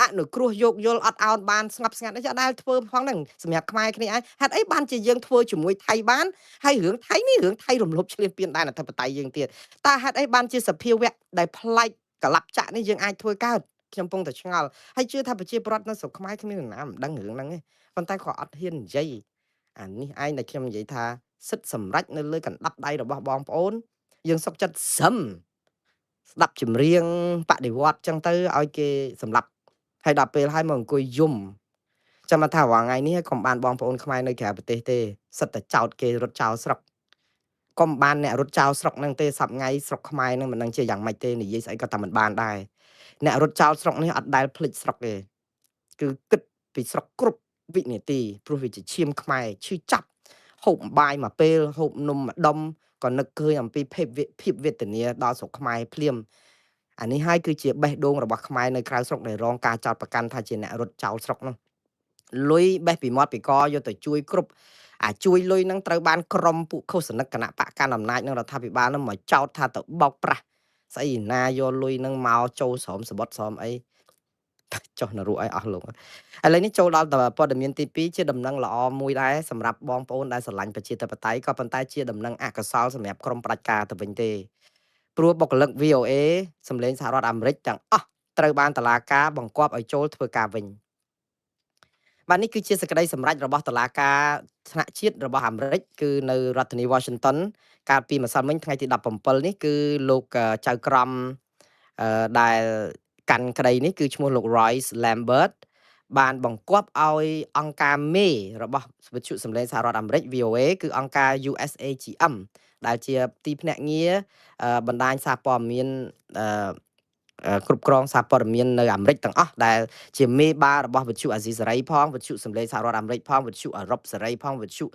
អនុគ្រោះយកយល់អត់អោនបានស្ងប់ស្ងាត់អីចាដែលធ្វើផងហ្នឹងសម្រាប់ខ្មែរគ្នាឯងហេតុអីបានជាយើងធ្វើជាមួយថៃបានហើយរឿងថៃនេះរឿងថៃរំលោភឈ្លានពានដែនអធិបតេយ្យយើងទៀតតើហេតុអីបានជាសភាវៈដែលប្លែកកលាប់ចាក់នេះយើងអាចធ្វើកើតខ្ញុំពងតែឆ្ងល់ហើយជឿថាប្រជាប្រដ្ឋនៅស្រុកខ្មែរគ្មាននរណាមិនដឹងរឿងហ្នឹងទេប៉ុន្តែគាត់អត់ហ៊ាននិយាយអានេះឯងដែលខ្ញុំនិយាយថាសិទ្ធិសម្រេចនៅលើកណ្ដាប់ដៃរបស់បងប្អូនយើងសុកចិត្តសឹមស្ដាប់ចម្រៀងបដិវត្តចឹងទៅឲ្យគេសម្លាប់ហើយដល់ពេលឲ្យមកអង្គុយយំចាំមកថារាល់ថ្ងៃនេះកុំបានបងប្អូនខ្មែរនៅក្រៅប្រទេសទេសិតតែចោតគេរត់ចោលស្រុកកុំបានអ្នករត់ចោលស្រុកហ្នឹងទេសប្ងៃស្រុកខ្មែរហ្នឹងមិនដឹងជាយ៉ាងម៉េចទេនិយាយស្អីក៏តែមិនបានដែរអ្នករត់ចោលស្រុកនេះអត់ដែលភ្លេចស្រុកទេគឺគិតពីស្រុកគ្រប់វិនាទីព្រោះវាជាឈាមខ្មែរឈឺចាប់ហូបបាយមួយពេលហូបនំម្ដុំក៏នឹកឃើញអំពីភាពវេទនាដល់ស្រុកខ្មែរភ្លាមអានេះហើយគឺជាបេះដូងរបស់ខ្មែរនៅក្រៅស្រុកដែលរងការចោទប្រកាន់ថាជាអ្នករត់ចោលស្រុកនោះលុយបេះពីមាត់ពីកយកទៅជួយគ្រប់ជួយលុយនឹងត្រូវបានក្រុមពួកខុសនិកគណៈបកកណ្ដាលអំណាចនឹងរដ្ឋាភិបាលនឹងមកចោទថាទៅបោកប្រាស់ស្អីណាយកលុយនឹងមកចូលស្រោមសបុតស្រោមអីចុះនរោឲ្យអស់លោកឥឡូវនេះចូលដល់ព័ត៌មានទី2ជាដំណឹងល្អមួយដែរសម្រាប់បងប្អូនដែលស្រឡាញ់ប្រជាធិបតេយ្យក៏ប៉ុន្តែជាដំណឹងអកុសលសម្រាប់ក្រុមផ្ដាច់ការទៅវិញទេព្រោះបុគ្គលិក VOA សម្លេងសហរដ្ឋអាមេរិកទាំងអស់ត្រូវបានតុលាការបង្គាប់ឲ្យចូលធ្វើការវិញបាទនេះគឺជាសេចក្តីសម្រេចរបស់តុលាការថ្នាក់ជាតិរបស់អាមេរិកគឺនៅរដ្ឋធានី Washington កាលពីម្សិលមិញថ្ងៃទី17នេះគឺលោកចៅក្រមដែលកាន់ក្តីនេះគឺឈ្មោះលោក Royce Lambert បានបង្គាប់ឲ្យអង្គការមេរបស់វិទ្យុសម្លេងសហរដ្ឋអាមេរិក VOA គឺអង្គការ USAGM ដែលជាទីភ្នាក់ងារបណ្ដាញសារព័ត៌មានគ្រប់គ្រងសារព័ត៌មាននៅអាមេរិកទាំងអស់ដែលជាមេបារបស់វិទ្យុអាស៊ីសេរីផងវិទ្យុសម្លេងសហរដ្ឋអាមេរិកផងវិទ្យុអឺរ៉ុបសេរីផងវិទ្យុ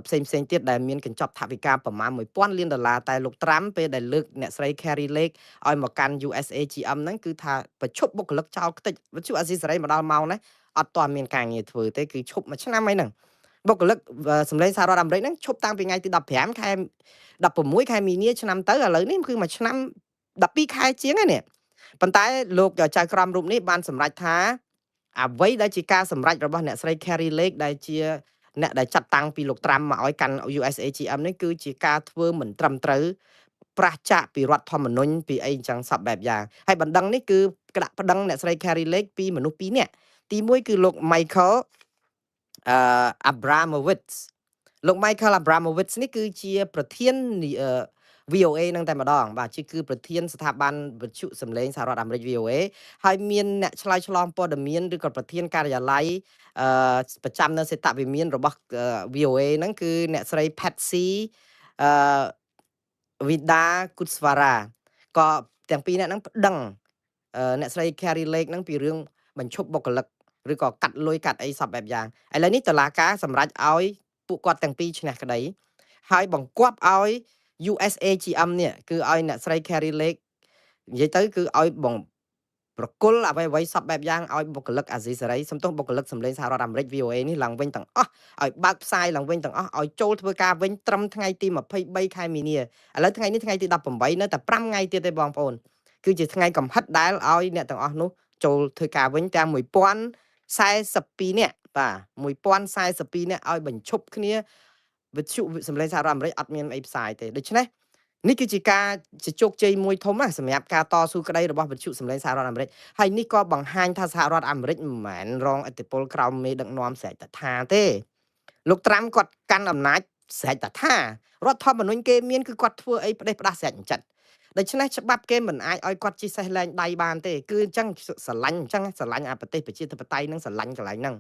ផ្សេងទៀតដែលមានកញ្ចប់ថវិកាប្រមាណ$1000 លានតែលោកត្រាំពេលដែលលើកអ្នកស្រី Carrie Lake ឲ្យមកកាន់ USAGM ហ្នឹងគឺថាប្រជុំបុគ្គលិកចោលខ្ទេចវិទ្យុអាស៊ីសេរីមកដល់ម៉ោងនេះអត់ទាន់មានការងារធ្វើទេគឺឈប់មួយឆ្នាំអីហ្នឹង បុគ្គលិកសម្លេងសហរដ្ឋអាមេរិកហ្នឹងឈប់តាំងពីថ្ងៃទី15ខែ16ខែមីនាឆ្នាំទៅឥឡូវនេះគឺមួយឆ្នាំ12ខែជាងហើយនេះប៉ុន្តែលោកចៅក្រមរូបនេះបានសម្រេចថាអ្វីដែលជាការសម្រេចរបស់អ្នកស្រី Carrie Lake ដែលជាអ្នកដែលចាត់តាំងពីលោកត្រាំមកឲ្យកាន់ USAGM នេះគឺជាការធ្វើមិនត្រឹមត្រូវប្រឆាចពីរដ្ឋធម្មនុញ្ញពីអីអញ្ចឹងសពបែបយ៉ាងហើយបណ្ដឹងនេះគឺក្តាក់ប្តឹងអ្នកស្រី Carrie Lake ពីមនុស្សពីរនាក់ទី1គឺលោក Michael Abramowitz លោក Michael Abramowitz នេះគឺជាប្រធានVOA នឹងតែម្ដងបាទគឺប្រធានស្ថាប័នវិទ្យុសម្លេងសហរដ្ឋអាមេរិក VOA ហើយមានអ្នកឆ្លើយឆ្លងព័ត៌មានឬក៏ប្រធានការិយាល័យប្រចាំនៅសេតវិមានរបស់ VOA ហ្នឹងគឺអ្នកស្រី Patsy Vida Kutswara ក៏ទាំងពីរអ្នកហ្នឹងប្តឹងអ្នកស្រី Carrie Lake ហ្នឹងពីរឿងបញ្ឈប់បុគ្គលិកឬក៏កាត់លុយកាត់អីសពបែបយ៉ាងឥឡូវនេះតុលាការសម្រេចឲ្យពួកគាត់ទាំងពីរឈ្នះក្តីហើយបង្គាប់ឲ្យ USAGM នេះគឺឲ្យអ្នកស្រី Carrie Lake និយាយទៅគឺឲ្យប្រគល់អ្វីសពបែបយ៉ាងឲ្យបុគ្គលិកអាស៊ីសេរីសំទោសបុគ្គលិកសម្លេងសហរដ្ឋអាមេរិក VOA នេះឡើងវិញទាំងអស់ឲ្យបើកផ្សាយឡើងវិញទាំងអស់ឲ្យចូលធ្វើការវិញត្រឹមថ្ងៃទី23ខែមីនាឥឡូវថ្ងៃនេះថ្ងៃទី18នៅតែ5ថ្ងៃទៀតទេបងប្អូនគឺជាថ្ងៃកំហិតដែលឲ្យអ្នកទាំងអស់នោះចូលធ្វើការវិញតាម1042នាក់បាទ1042នាក់ឲ្យបញ្ឈប់គ្នាវិទ្យុសម្លេងសហរដ្ឋអាមេរិកអត់មានអីផ្សាយទេដូច្នេះនេះគឺជាការជោគជ័យមួយធំណាស់សម្រាប់ការតស៊ូក្តីរបស់វិទ្យុសម្លេងសហរដ្ឋអាមេរិកហើយនេះក៏បង្ហាញថាសហរដ្ឋអាមេរិកមិនមែនរងឥទ្ធិពលក្រោមមេដឹកនាំស្រេចតថាទេលោកត្រាំគាត់កាន់អំណាចស្រេចតថារដ្ឋធម្មនុញ្ញគេមានគឺគាត់ធ្វើអីផ្ដេសផ្ដាស់ស្រេចចិត្តដូច្នេះច្បាប់គេមិនអាចឲ្យគាត់ជិះសេះលែងដៃបានទេគឺអញ្ចឹងស្រឡាញ់អាប្រទេសប្រជាធិបតេយ្យនឹងស្រឡាញ់កន្លែងហ្នឹង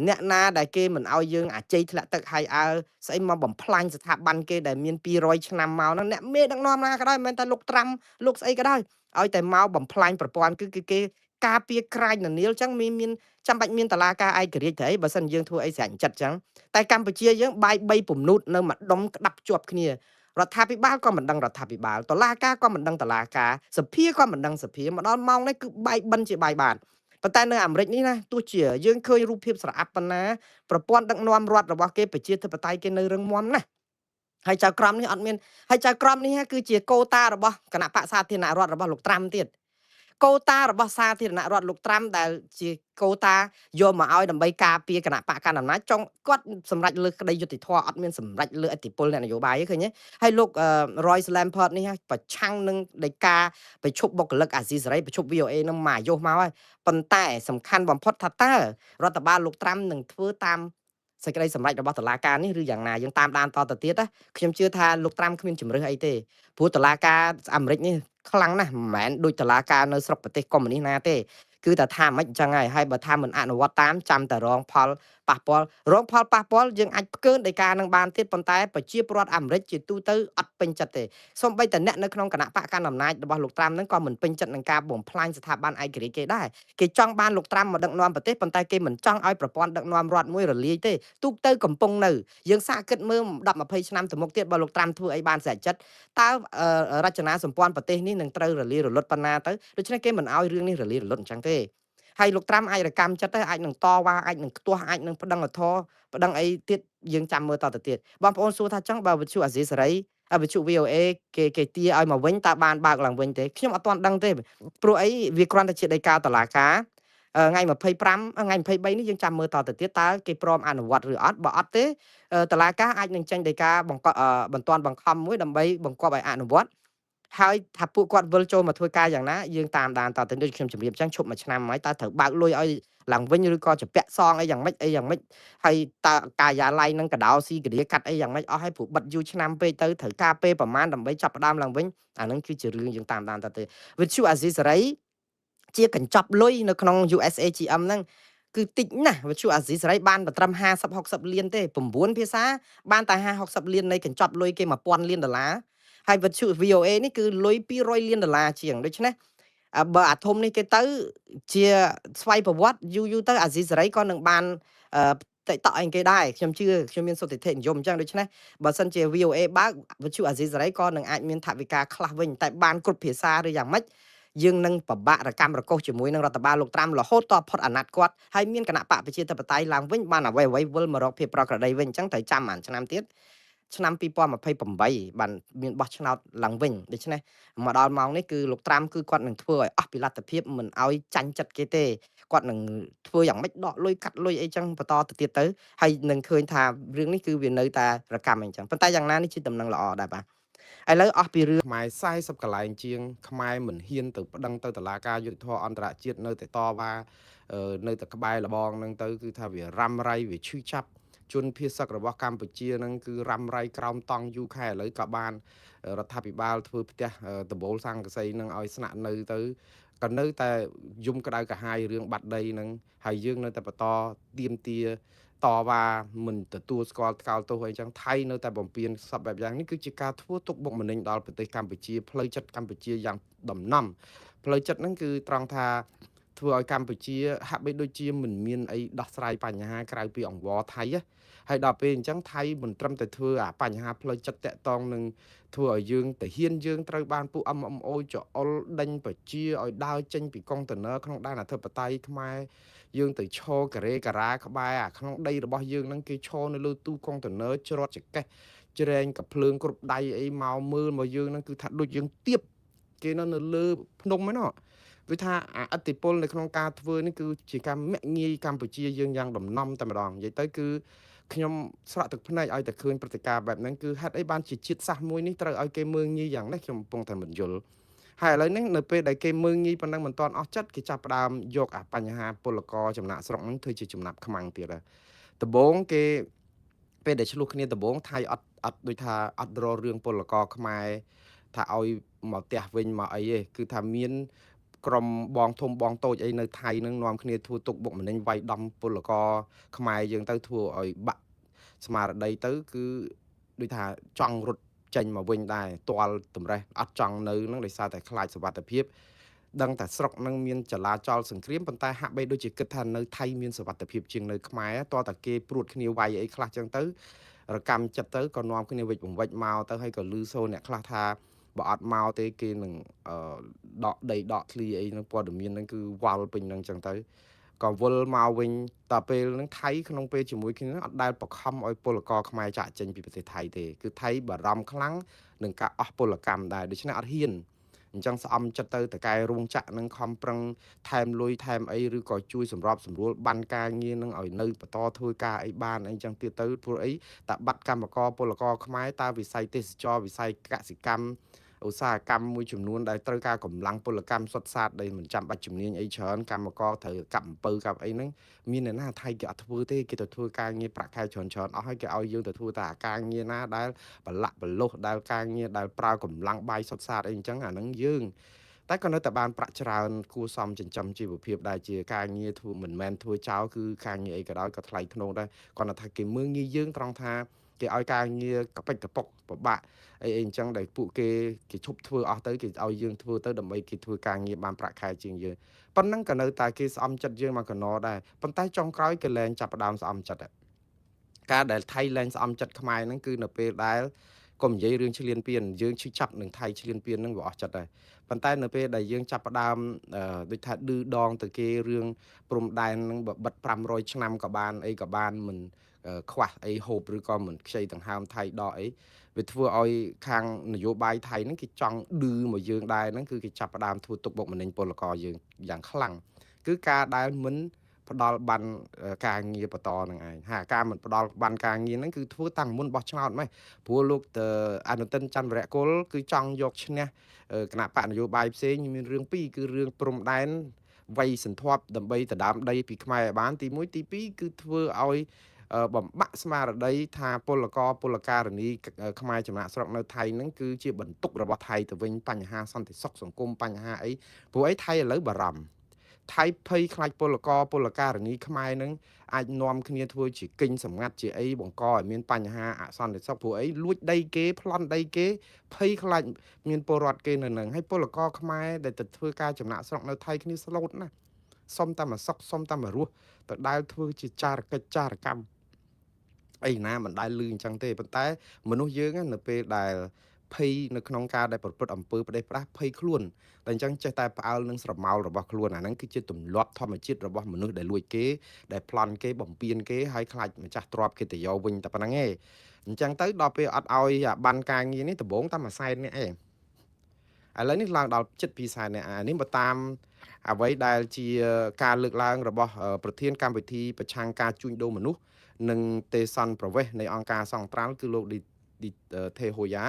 អ្នកណាដែលគេមិនឲ្យយើងអាជ័យធ្លាក់ទឹកហើយអើស្អីមកបំផ្លាញស្ថាប័នគេដែលមាន200ឆ្នាំមកហ្នឹងអ្នកមេដឹកនាំណាក៏ដោយមិនមែនតែលោកត្រាំលោកស្អីក៏ដោយឲ្យតែមកបំផ្លាញប្រព័ន្ធគឺគេការពារក្រាញននាលអញ្ចឹងមានចាំបាច់មានតឡាការឯករាជ្យទៅអីបើសិនយើងធ្វើអីស្រាញ់ចិត្តអញ្ចឹងតែកម្ពុជាយើងបាយ3ពំនូតនៅម្ដុំក្តាប់ជាប់គ្នារដ្ឋាភិបាលក៏មិនដឹងរដ្ឋាភិបាលតុលាការក៏មិនដឹងតុលាការសភាក៏មិនដឹងសភាមកដល់ម៉ោងនេះគឺបាយបិណ្ឌជាបាយបាតប៉ុន្តែនៅអាមេរិកនេះណាទោះជាយើងឃើញរូបភាពស្រអាប់ប៉ុណ្ណាប្រព័ន្ធដឹកនាំរដ្ឋរបស់គេប្រជាធិបតេយ្យគេនៅរឹងមាំណាស់ហើយចៅក្រមនេះអត់មានហើយចៅក្រមនេះគឺជាកូតារបស់គណៈបក្សសាធារណរដ្ឋរបស់លោកត្រាំទៀតកូតារបស់សាធារណរដ្ឋលោកត្រាំដែលជាកូតាយកមកឲ្យដើម្បីការពារគណៈបកកណ្ដាលអំណាចចង់គាត់សម្រេចលើក្តីយុត្តិធម៌អត់មានសម្រេចលើឥទ្ធិពលអ្នកនយោបាយទេឃើញទេហើយលោក Roy Lampert នេះប្រឆាំងនឹងដីកាប្រជុំបុគ្គលិកអាស៊ីសេរីប្រជុំ VOA នឹងមកយោមកហើយប៉ុន្តែសំខាន់បំផុតថាតើរដ្ឋបាលលោកត្រាំនឹងធ្វើតាមសេចក្តីសម្រេចរបស់តុលាការនេះឬយ៉ាងណាយើងតាមដានតទៅទៀតណាខ្ញុំជឿថាលោកត្រាំគ្មានជំរឿសអីទេព្រោះតុលាការអាមេរិកនេះខ្លាំងណាស់មិនមែនដូចតុលាការនៅស្រុកប្រទេសកុម្មុយនីសណាទេគឺតែថាមិនអញ្ចឹងហើយបើថាមិនអនុវត្តតាមចាំតែរងផលប៉ះពាល់យើងអាចផ្កើនដីកានឹងបានទៀតប៉ុន្តែប្រជាពលរដ្ឋអាមេរិកជាទូទៅអត់ពេញចិត្តទេសូម្បីតែអ្នកនៅក្នុងគណៈបកកណ្ដាលអំណាចរបស់លោកត្រាំហ្នឹងក៏មិនពេញចិត្តនឹងការបំផ្លាញស្ថាប័នឯករាជ្យគេដែរគេចង់បានលោកត្រាំមកដឹកនាំប្រទេសប៉ុន្តែគេមិនចង់ឲ្យប្រព័ន្ធដឹកនាំរដ្ឋមួយរលាយទេទូកទៅកំពុងនៅយើងសាកគិតមើល10-20ឆ្នាំទៅមុខទៀតបើលោកត្រាំធ្វើអីបានស្រេចចិត្តតើរចនាសម្ព័ន្ធប្រទេសនេះនឹងត្រូវរលាយរលត់ប៉ុណ្ណាទៅដូច្នេះគេមិនឲ្យរឿងនេះរលាយរលត់អញ្ចឹងទេហើយលោកត្រាំអាចរកម្មចិត្តទៅអាចនឹងតវ៉ាអាចនឹងខ្ទាស់អាចនឹងប្តឹងឧទ្ធរណ៍ប្តឹងអីទៀតយើងចាំមើលតទៅទៀតបងប្អូនសួរថាចឹងបើវិទ្យុអាស៊ីសេរីវិទ្យុ VOA គេទាឲ្យមកវិញតើបានបើកឡើងវិញទេខ្ញុំអត់ទាន់ដឹងទេព្រោះអីវាគ្រាន់តែជាដីកាតុលាការថ្ងៃ25ថ្ងៃ23នេះយើងចាំមើលតទៅទៀតតើគេព្រមអនុវត្តឬអត់បើអត់ទេតុលាការអាចនឹងចេញដីកាបន្ទាន់បង្ខំមួយដើម្បីបង្គាប់ឲ្យអនុវត្តហើយថាពួកគាត់វិលចូលមកធ្វើការយ៉ាងណាយើងតាមដានតទៅដូចខ្ញុំជម្រាបចឹងឈប់មួយឆ្នាំហើយតើត្រូវបើកលុយឲ្យឡើងវិញឬក៏ជាពាក់សងអីយ៉ាងម៉េចហើយតើកាយាល័យនឹងកដោស៊ីករាកាត់អីយ៉ាងម៉េចអស់ឲ្យព្រោះបិទយូរឆ្នាំពេកទៅត្រូវការពេលប្រមាណដើម្បីចាប់ផ្ដើមឡើងវិញអានឹងគឺជារឿងយើងតាមដានតទៅវិទ្យុអាស៊ីសេរីជាកញ្ចប់លុយនៅក្នុង USAGM ហ្នឹងគឺតិចណាស់វិទ្យុអាស៊ីសេរីបានត្រឹម50-60លានទេ9ភាសាបានតែ50-60លាននៃកញ្ចប់លុយគេ1000លានដុល្លារហើយវិទ្យុ VOA នេះគឺលុយ200លានដុល្លារជាងដូច្នេះបើអាធំនេះគេទៅជាស្វ័យប្រវត្តិយូរទៅអាស៊ីសេរីក៏នឹងបានតិតអីគេដែរខ្ញុំជឿខ្ញុំមានសុទ្ធិធិនិយមអញ្ចឹងដូច្នេះបើសិនជា VOA បើកវិទ្យុអាស៊ីសេរីក៏នឹងអាចមានថវិកាខ្លះវិញតែបានគ្រប់ភាសាឬយ៉ាងម៉េច យើងនឹងប្របាក់រកម្មរកុសជាមួយនឹងរដ្ឋបាលលោកត្រាំរហូតតផុតអាណត្តិគាត់ហើយមានគណៈបកប្រជាធិបតេយ្យឡើងវិញបានអ្វីវិលមករកភាពប្រក្រតីវិញអញ្ចឹងត្រូវចាំអានឆ្នាំទៀតឆ្នាំ2028បានមានបោះឆ្នោតឡើងវិញដូច្នេះមកដល់ម៉ោងនេះគឺលោកត្រាំគឺគាត់នឹងធ្វើឲ្យអស់ពីលទ្ធភាពមិនឲ្យចាញ់ចិត្តគេទេគាត់នឹងធ្វើយ៉ាងម៉េចដកលុយកាត់លុយអីចឹងបន្តទៅទៀតទៅហើយនឹងឃើញថារឿងនេះគឺវានៅតែរកម្មអញ្ចឹងប៉ុន្តែយ៉ាងណានេះជាដំណឹងល្អដែរបាទឥឡូវអស់ពីរឿងខ្មែរ40កន្លែងជាងខ្មែរមិនហ៊ានទៅប្តឹងទៅតុលាការយុត្តិធម៌អន្តរជាតិនៅតែតវ៉ានៅតែក្បែរលបងហ្នឹងទៅគឺថាវារ៉ាំរ៉ៃវាឈឺចាប់ជនភៀសសឹករបស់កម្ពុជាហ្នឹងគឺរ៉ាំរ៉ៃក្រោមតង់យូរខែឥឡូវក៏បានរដ្ឋាភិបាលធ្វើផ្ទះដំបូលសង្កសីហ្នឹងឲ្យស្នាក់នៅទៅក៏នៅតែយំក្តៅកាហាយរឿងបាត់ដីហ្នឹងហើយយើងនៅតែបន្តទៀមទាតវ៉ាមិនទទួលស្គាល់ថ្កោលទោសអីចឹងថៃនៅតែបំពេញសពបែបយ៉ាងនេះគឺជាការធ្វើទុកបុកម្នេញដល់ប្រទេសកម្ពុជាផ្លូវចិត្តកម្ពុជាយ៉ាងដំណំផ្លូវចិត្តហ្នឹងគឺត្រង់ថាធ្វើឲ្យកម្ពុជាហាក់បីដូចជាមិនមានអីដោះស្រាយបញ្ហាក្រៅពីអង្វរថៃហើយដល់ពេលអញ្ចឹងថៃមិនត្រឹមតែធ្វើអាបញ្ហាផ្លូវចិត្តតាក់ទងនឹងធ្វើឲ្យយើងទៅហ៊ានយើងត្រូវបានពួក MMO ចអុលដេញប្រជាឲ្យដើរចេញពីកុងតឺន័រក្នុងដែនអធិបតេយ្យខ្មែរយើងទៅឈរការ៉េការ៉ាក្បែរអាក្នុងដីរបស់យើងហ្នឹងគេឈរនៅលើទូកុងតឺន័រច្រត់ចកេះច្រែងកភ្លើងគ្រប់ដៃអីមកមើលមកយើងហ្នឹងគឺថាដូចយើងទៀបគេនៅលើភ្នំហ្នឹងគឺថាអតិពលនៅក្នុងការធ្វើនេះគឺជាការមាក់ងាយកម្ពុជាយើងយ៉ាងដំណំតែម្ដងនិយាយទៅគឺខ្ញុំស្រក់ទឹកភ្នែកឲ្យតែឃើញព្រឹត្តិការណ៍បែបហ្នឹងគឺហេតុអីបានជាជាតិសាសន៍មួយនេះត្រូវឲ្យគេមើងងាយយ៉ាងនេះខ្ញុំកំពុងតែមិនយល់ហើយឥឡូវនេះនៅពេលដែលគេមើងងាយប៉ុណ្ណឹងមិនទាន់អស់ចិត្តគេចាប់ផ្ដើមយកអាបញ្ហាពលករចំណាក់ស្រុកហ្នឹងធ្វើជាចំណាប់ខ្មាំងទៀតហើយដំបូងគេពេលដែលឆ្លោះគ្នាដំបូងថៃអត់ដូចថាអត់រករឿងពលករខ្មែរថាឲ្យមកផ្ទះវិញមកអីទេគឺថាមានក្រុមបងធំបងតូចអីនៅថៃនឹងនាំគ្នាធ្វើទុកបុកម្នេញវាយដំពលករខ្មែរយើងទៅធ្វើឲ្យបាក់ស្មារតីទៅគឺដូចថាចង់រត់ចេញមកវិញដែរទាល់តម្រេះអត់ចង់នៅនឹងដោយសារតែខ្លាចសុវត្ថិភាពដឹងតែស្រុកនឹងមានចលាចលសង្គ្រាមប៉ុន្តែហាក់បីដូចជាគិតថានៅថៃមានសុវត្ថិភាពជាងនៅខ្មែរតើតាគេព្រួតគ្នាវាយអីខ្លះចឹងទៅរកម្មចិត្តទៅក៏នាំគ្នាវិច្ចបង្វិចមកទៅហើយក៏លឺសូរអ្នកខ្លះថាបើអត់មកទេគេនឹងដកដីដកធ្លីអីនឹងព័ត៌មានហ្នឹងគឺវល់ពេញហ្នឹងចឹងទៅក៏វិលមកវិញតពេលហ្នឹងថៃក្នុងពេលជាមួយគ្នាអត់ដែលបខំឲ្យពលករខ្មែរចាក់ចេញពីប្រទេសថៃទេគឺថៃបារម្ភខ្លាំងនឹងការអស់ពលកម្មដែរដូច្នេះអត់ហ៊ានអញ្ចឹងស្អំចិត្តទៅតកែរោងចក្រនឹងខំប្រឹងថែមលុយថែមអីឬក៏ជួយសម្របសម្រួលបានការងារនឹងឲ្យនៅបន្តធ្វើការអីបានអីចឹងទៀតទៅព្រោះអីតាបាត់កម្មករពលករខ្មែរតើវិស័យទេសចរវិស័យកសិកម្មឧស្សាហកម្មមួយចំនួនដែលត្រូវការកម្លាំងពលកម្មសុទ្ធសាធដែលមិនចាំបាច់ជំនាញអីច្រើនកម្មករត្រូវកាប់អំពៅកាប់អីហ្នឹងមានអ្នកណាថៃគេអត់ធ្វើទេគេទៅធ្វើការងារប្រាក់ខែច្រើនអស់ហើយគេឲ្យយើងទៅធ្វើតែការងារណាដែលប្រឡាក់ប្រឡោះដែលការងារដែលប្រើកម្លាំងបាយសុទ្ធសាធអីអញ្ចឹងអាហ្នឹងយើងតែក៏នៅតែបានប្រាក់ច្រើនគួរសមចិញ្ចឹមជីវភាពដែលជាការងារធ្វើមិនមែនធ្វើចោលគឺការងារអីក៏ដោយក៏ថ្លៃថ្នូរដែរគាត់ថាគេមើងងាយយើងត្រង់ថាគេឲ្យការងារកប៉ិចកប៉ុកពិបាកអីអញ្ចឹងដែលពួកគេឈប់ធ្វើអស់ទៅគេឲ្យយើងធ្វើទៅដើម្បីគេធ្វើការងារបានប្រាក់ខែជាងយើងប៉ុណ្ណឹងក៏នៅតែគេស្អំចិត្តយើងមកកណោដែរប៉ុន្តែចុងក្រោយគេលែងចាប់ផ្ដើមស្អំចិត្តការដែលថៃលែងស្អំចិត្តខ្មែរហ្នឹងគឺនៅពេលដែលកុំនិយាយរឿងឈ្លានពានយើងឈឺចាប់នឹងថៃឈ្លានពានហ្នឹងវាអស់ចិត្តដែរប៉ុន្តែនៅពេលដែលយើងចាប់ផ្ដើមដូចថាឌឺដងទៅគេរឿងព្រំដែនហ្នឹងបើបិទ500ឆ្នាំក៏បានអីក៏បានមិនខ្វះអីហូបឬក៏មិនខ្ចីដង្ហើមថៃដកអីវាធ្វើឲ្យខាងនយោបាយថៃហ្នឹងគេចង់ឌឺមកយើងដែរហ្នឹងគឺគេចាប់ផ្ដើមធ្វើទុកបុកម្នេញពលករយើងយ៉ាងខ្លាំងគឺការដែលមិនផ្ដាល់បានការងារបន្តនឹងឯងហើយការមិនផ្ដាល់បានការងារហ្នឹងគឺធ្វើតាំងមុនបោះឆ្នោតម៉េះព្រោះលោកអនុទិនច័ន្ទវរៈគុលគឺចង់យកឈ្នះគណៈបកនយោបាយផ្សេងមានរឿងពីរគឺរឿងព្រំដែនវ័យសន្ធាប់ដើម្បីដណ្ដើមដីពីខ្មែរឲ្យបានទី1ទី2គឺធ្វើឲ្យបំបាក់ស្មារតីថាពលករពលការនីខ្មែរចំណាក់ស្រុកនៅថៃហ្នឹងគឺជាបន្ទុករបស់ថៃទៅវិញបញ្ហាសន្តិសុខសង្គមបញ្ហាអីព្រោះអីថៃឥឡូវបារម្ភថៃភ័យខ្លាចពលករពលការនីខ្មែរនឹងអាចនាំគ្នាធ្វើជាគិញសម្ងាត់ជាអីបង្កឲ្យមានបញ្ហាអសន្តិសុខព្រោះអីលួចដីគេប្លន់ដីគេភ័យខ្លាចមានពលរដ្ឋគេនៅនឹងហើយពលករខ្មែរដែលទៅធ្វើការចំណាក់ស្រុកនៅថៃគ្នាស្លូតណាសុំតែមកសុកសុំតែមករស់ទៅដែលធ្វើជាចារកិច្ចចារកម្មអីណាមិនដែលលឺអញ្ចឹងទេប៉ុន្តែមនុស្សយើងនៅពេលដែលភ ភ័យនៅក្នុងការដែលប្រព្រឹត្តអំពើផ្ដេសផ្ដាសភ័យខ្លួនតែអញ្ចឹងចេះតែផ្អើលនឹងស្រមោលរបស់ខ្លួនអាហ្នឹងគឺជាទម្លាប់ធម្មជាតិរបស់មនុស្សដែលលួចគេដែលប្លន់គេបំពានគេហើយខ្លាចម្ចាស់ទ្រព្យកិត្តិយសវិញតែប៉ុណ្្នឹងឯងអញ្ចឹងទៅដល់ពេលអត់ឲ្យបានការងារនេះដំបូងតែមួយសែននេះឯងឥឡូវនេះឡើងដល់ចិត្ត2សែននេះនេះបើតាមអ្វីដែលជាការលើកឡើងរបស់ប្រធានកម្មវិធីប្រឆាំងការជួញដូរមនុស្សនិងទេសន្តប្រវេសនៃអង្គការសង្ត្រាល់គឺលោកឌីថេហូយ៉ា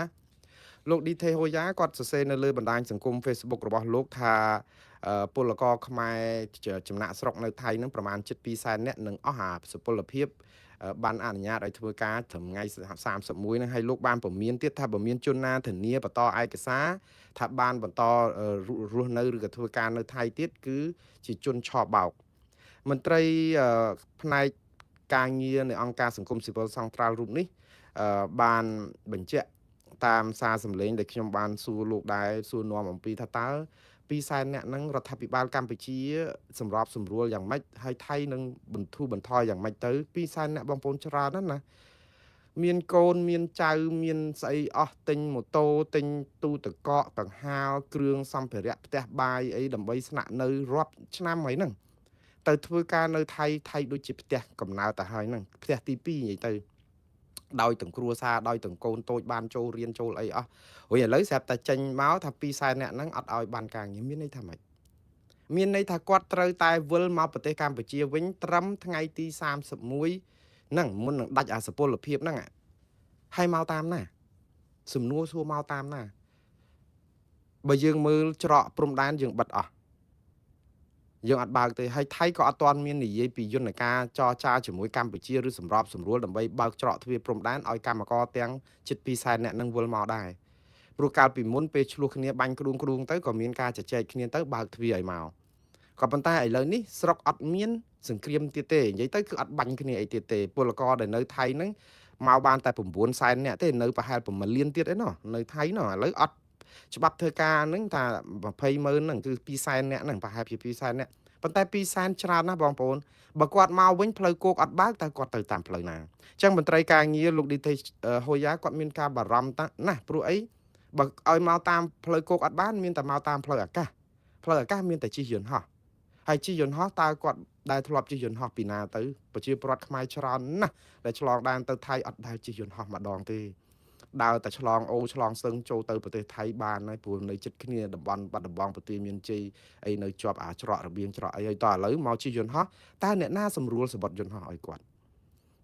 លោកឌីថេហូយ៉ាគាត់សរសេរនៅលើបណ្ដាញសង្គម Facebook របស់លោកថាពលករខ្មែរចំណាក់ស្រុកនៅថៃនឹងប្រមាណជិត2សែននាក់នឹងអស់អាសុពលភាពបានអនុញ្ញាតឲ្យធ្វើការត្រឹមថ្ងៃ31ហ្នឹងហើយលោកបានពមៀនទៀតថាបើមានជនណាធានាបន្តឯកសារថាបានបន្តរស់នៅឬក៏ធ្វើការនៅថៃទៀតគឺជាជនឆបោកមន្ត្រីផ្នែកការងារនៃអង្គការសង្គមស៊ីវិលសង្ត្រាល់រូបនេះបានបញ្ជាក់តាមសារសម្លេងដែលខ្ញុំបានសួរលោកដែរសួរនាំអំពីថាតើ2សែនអ្នកហ្នឹងរដ្ឋាភិបាលកម្ពុជាសម្របសម្រួលយ៉ាងម៉េចហើយថៃនឹងបន្ធូរបន្ថយយ៉ាងម៉េចទៅ2សែនអ្នកបងប្អូនច្រើនណាស់ណាមានកូនមានចៅមានស្អីអស់ទិញម៉ូតូទិញទូទឹកកកដង្ហាលគ្រឿងសម្ភារៈផ្ទះបាយអីដើម្បីស្នាក់នៅរាប់ឆ្នាំហើយហ្នឹងទៅធ្វើការនៅថៃដូចជាផ្ទះកំណើតទៅហើយហ្នឹងផ្ទះទី2និយាយទៅដោយទាំងគ្រួសារដោយទាំងកូនតូចបានចូលរៀនចូលអីអស់ហើយឥឡូវស្រាប់តែចេញមកថា2សែនអ្នកហ្នឹងអត់ឲ្យបានការងារមានន័យថាម៉េចមានន័យថាគាត់ត្រូវតែវិលមកប្រទេសកម្ពុជាវិញត្រឹមថ្ងៃទី31ហ្នឹងមុននឹងដាច់អាសុពលភាពហ្នឹងហើយមកតាមណាសំណួរសួរមកតាមណាបើយើងមើលច្រកព្រំដែនយើងបិទអស់យើងអត់បើកទេហើយថៃក៏អត់ទាន់មាននិយាយពីយន្តការចរចាជាមួយកម្ពុជាឬសម្របសម្រួលដើម្បីបើកច្រកទ្វារព្រំដែនឲ្យកម្មករទាំងជិត2សែនអ្នកនឹងវិលមកដែរព្រោះកាលពីមុនពេលឆ្លោះគ្នាបាញ់គ្រួងទៅក៏មានការជជែកគ្នាទៅបើកទ្វារឲ្យមកក៏ប៉ុន្តែឥឡូវនេះស្រុកអត់មានសង្គ្រាមទៀតទេនិយាយទៅគឺអត់បាញ់គ្នាអីទៀតទេពលករដែលនៅថៃហ្នឹងមកបានតែ9សែនអ្នកទេនៅប្រហែល6លានទៀតឯណោះនៅថៃណោះឥឡូវអត់ច្បាប់ធ្វើការហ្នឹងថា20ម៉ឺនហ្នឹងគឺ2សែនអ្នកហ្នឹងប្រហែលជា2សែនអ្នកប៉ុន្តែ2សែនច្រើនណាស់បងប្អូនបើគាត់មកវិញផ្លូវគោកអត់បើកតែគាត់ទៅតាមផ្លូវណាអញ្ចឹងមន្ត្រីការងារលោកឌីថេហូយ៉ាគាត់មានការបារម្ភណាស់ព្រោះអីបើឲ្យមកតាមផ្លូវគោកអត់បានមានតែមកតាមផ្លូវអាកាសមានតែជិះយន្តហោះហើយជិះយន្តហោះតើគាត់ដែលធ្លាប់ជិះយន្តហោះពីណាទៅប្រជាពលរដ្ឋខ្មែរច្រើនណាស់ដែលឆ្លងដែនទៅថៃអត់ដែលជិះយន្តហោះម្ដងទេដើរតែឆ្លងអូឆ្លងសឹងចូលទៅប្រទេសថៃបានហើយព្រោះនៅជិតគ្នាតំបន់បាត់ដំបងប្រទេសមានជ័យអីនៅជាប់ច្រករបៀងច្រកអីហើយតើឥឡូវមកជិះយន្តហោះតើអ្នកណាសម្រួលសម្បត្តិយន្តហោះឲ្យគាត់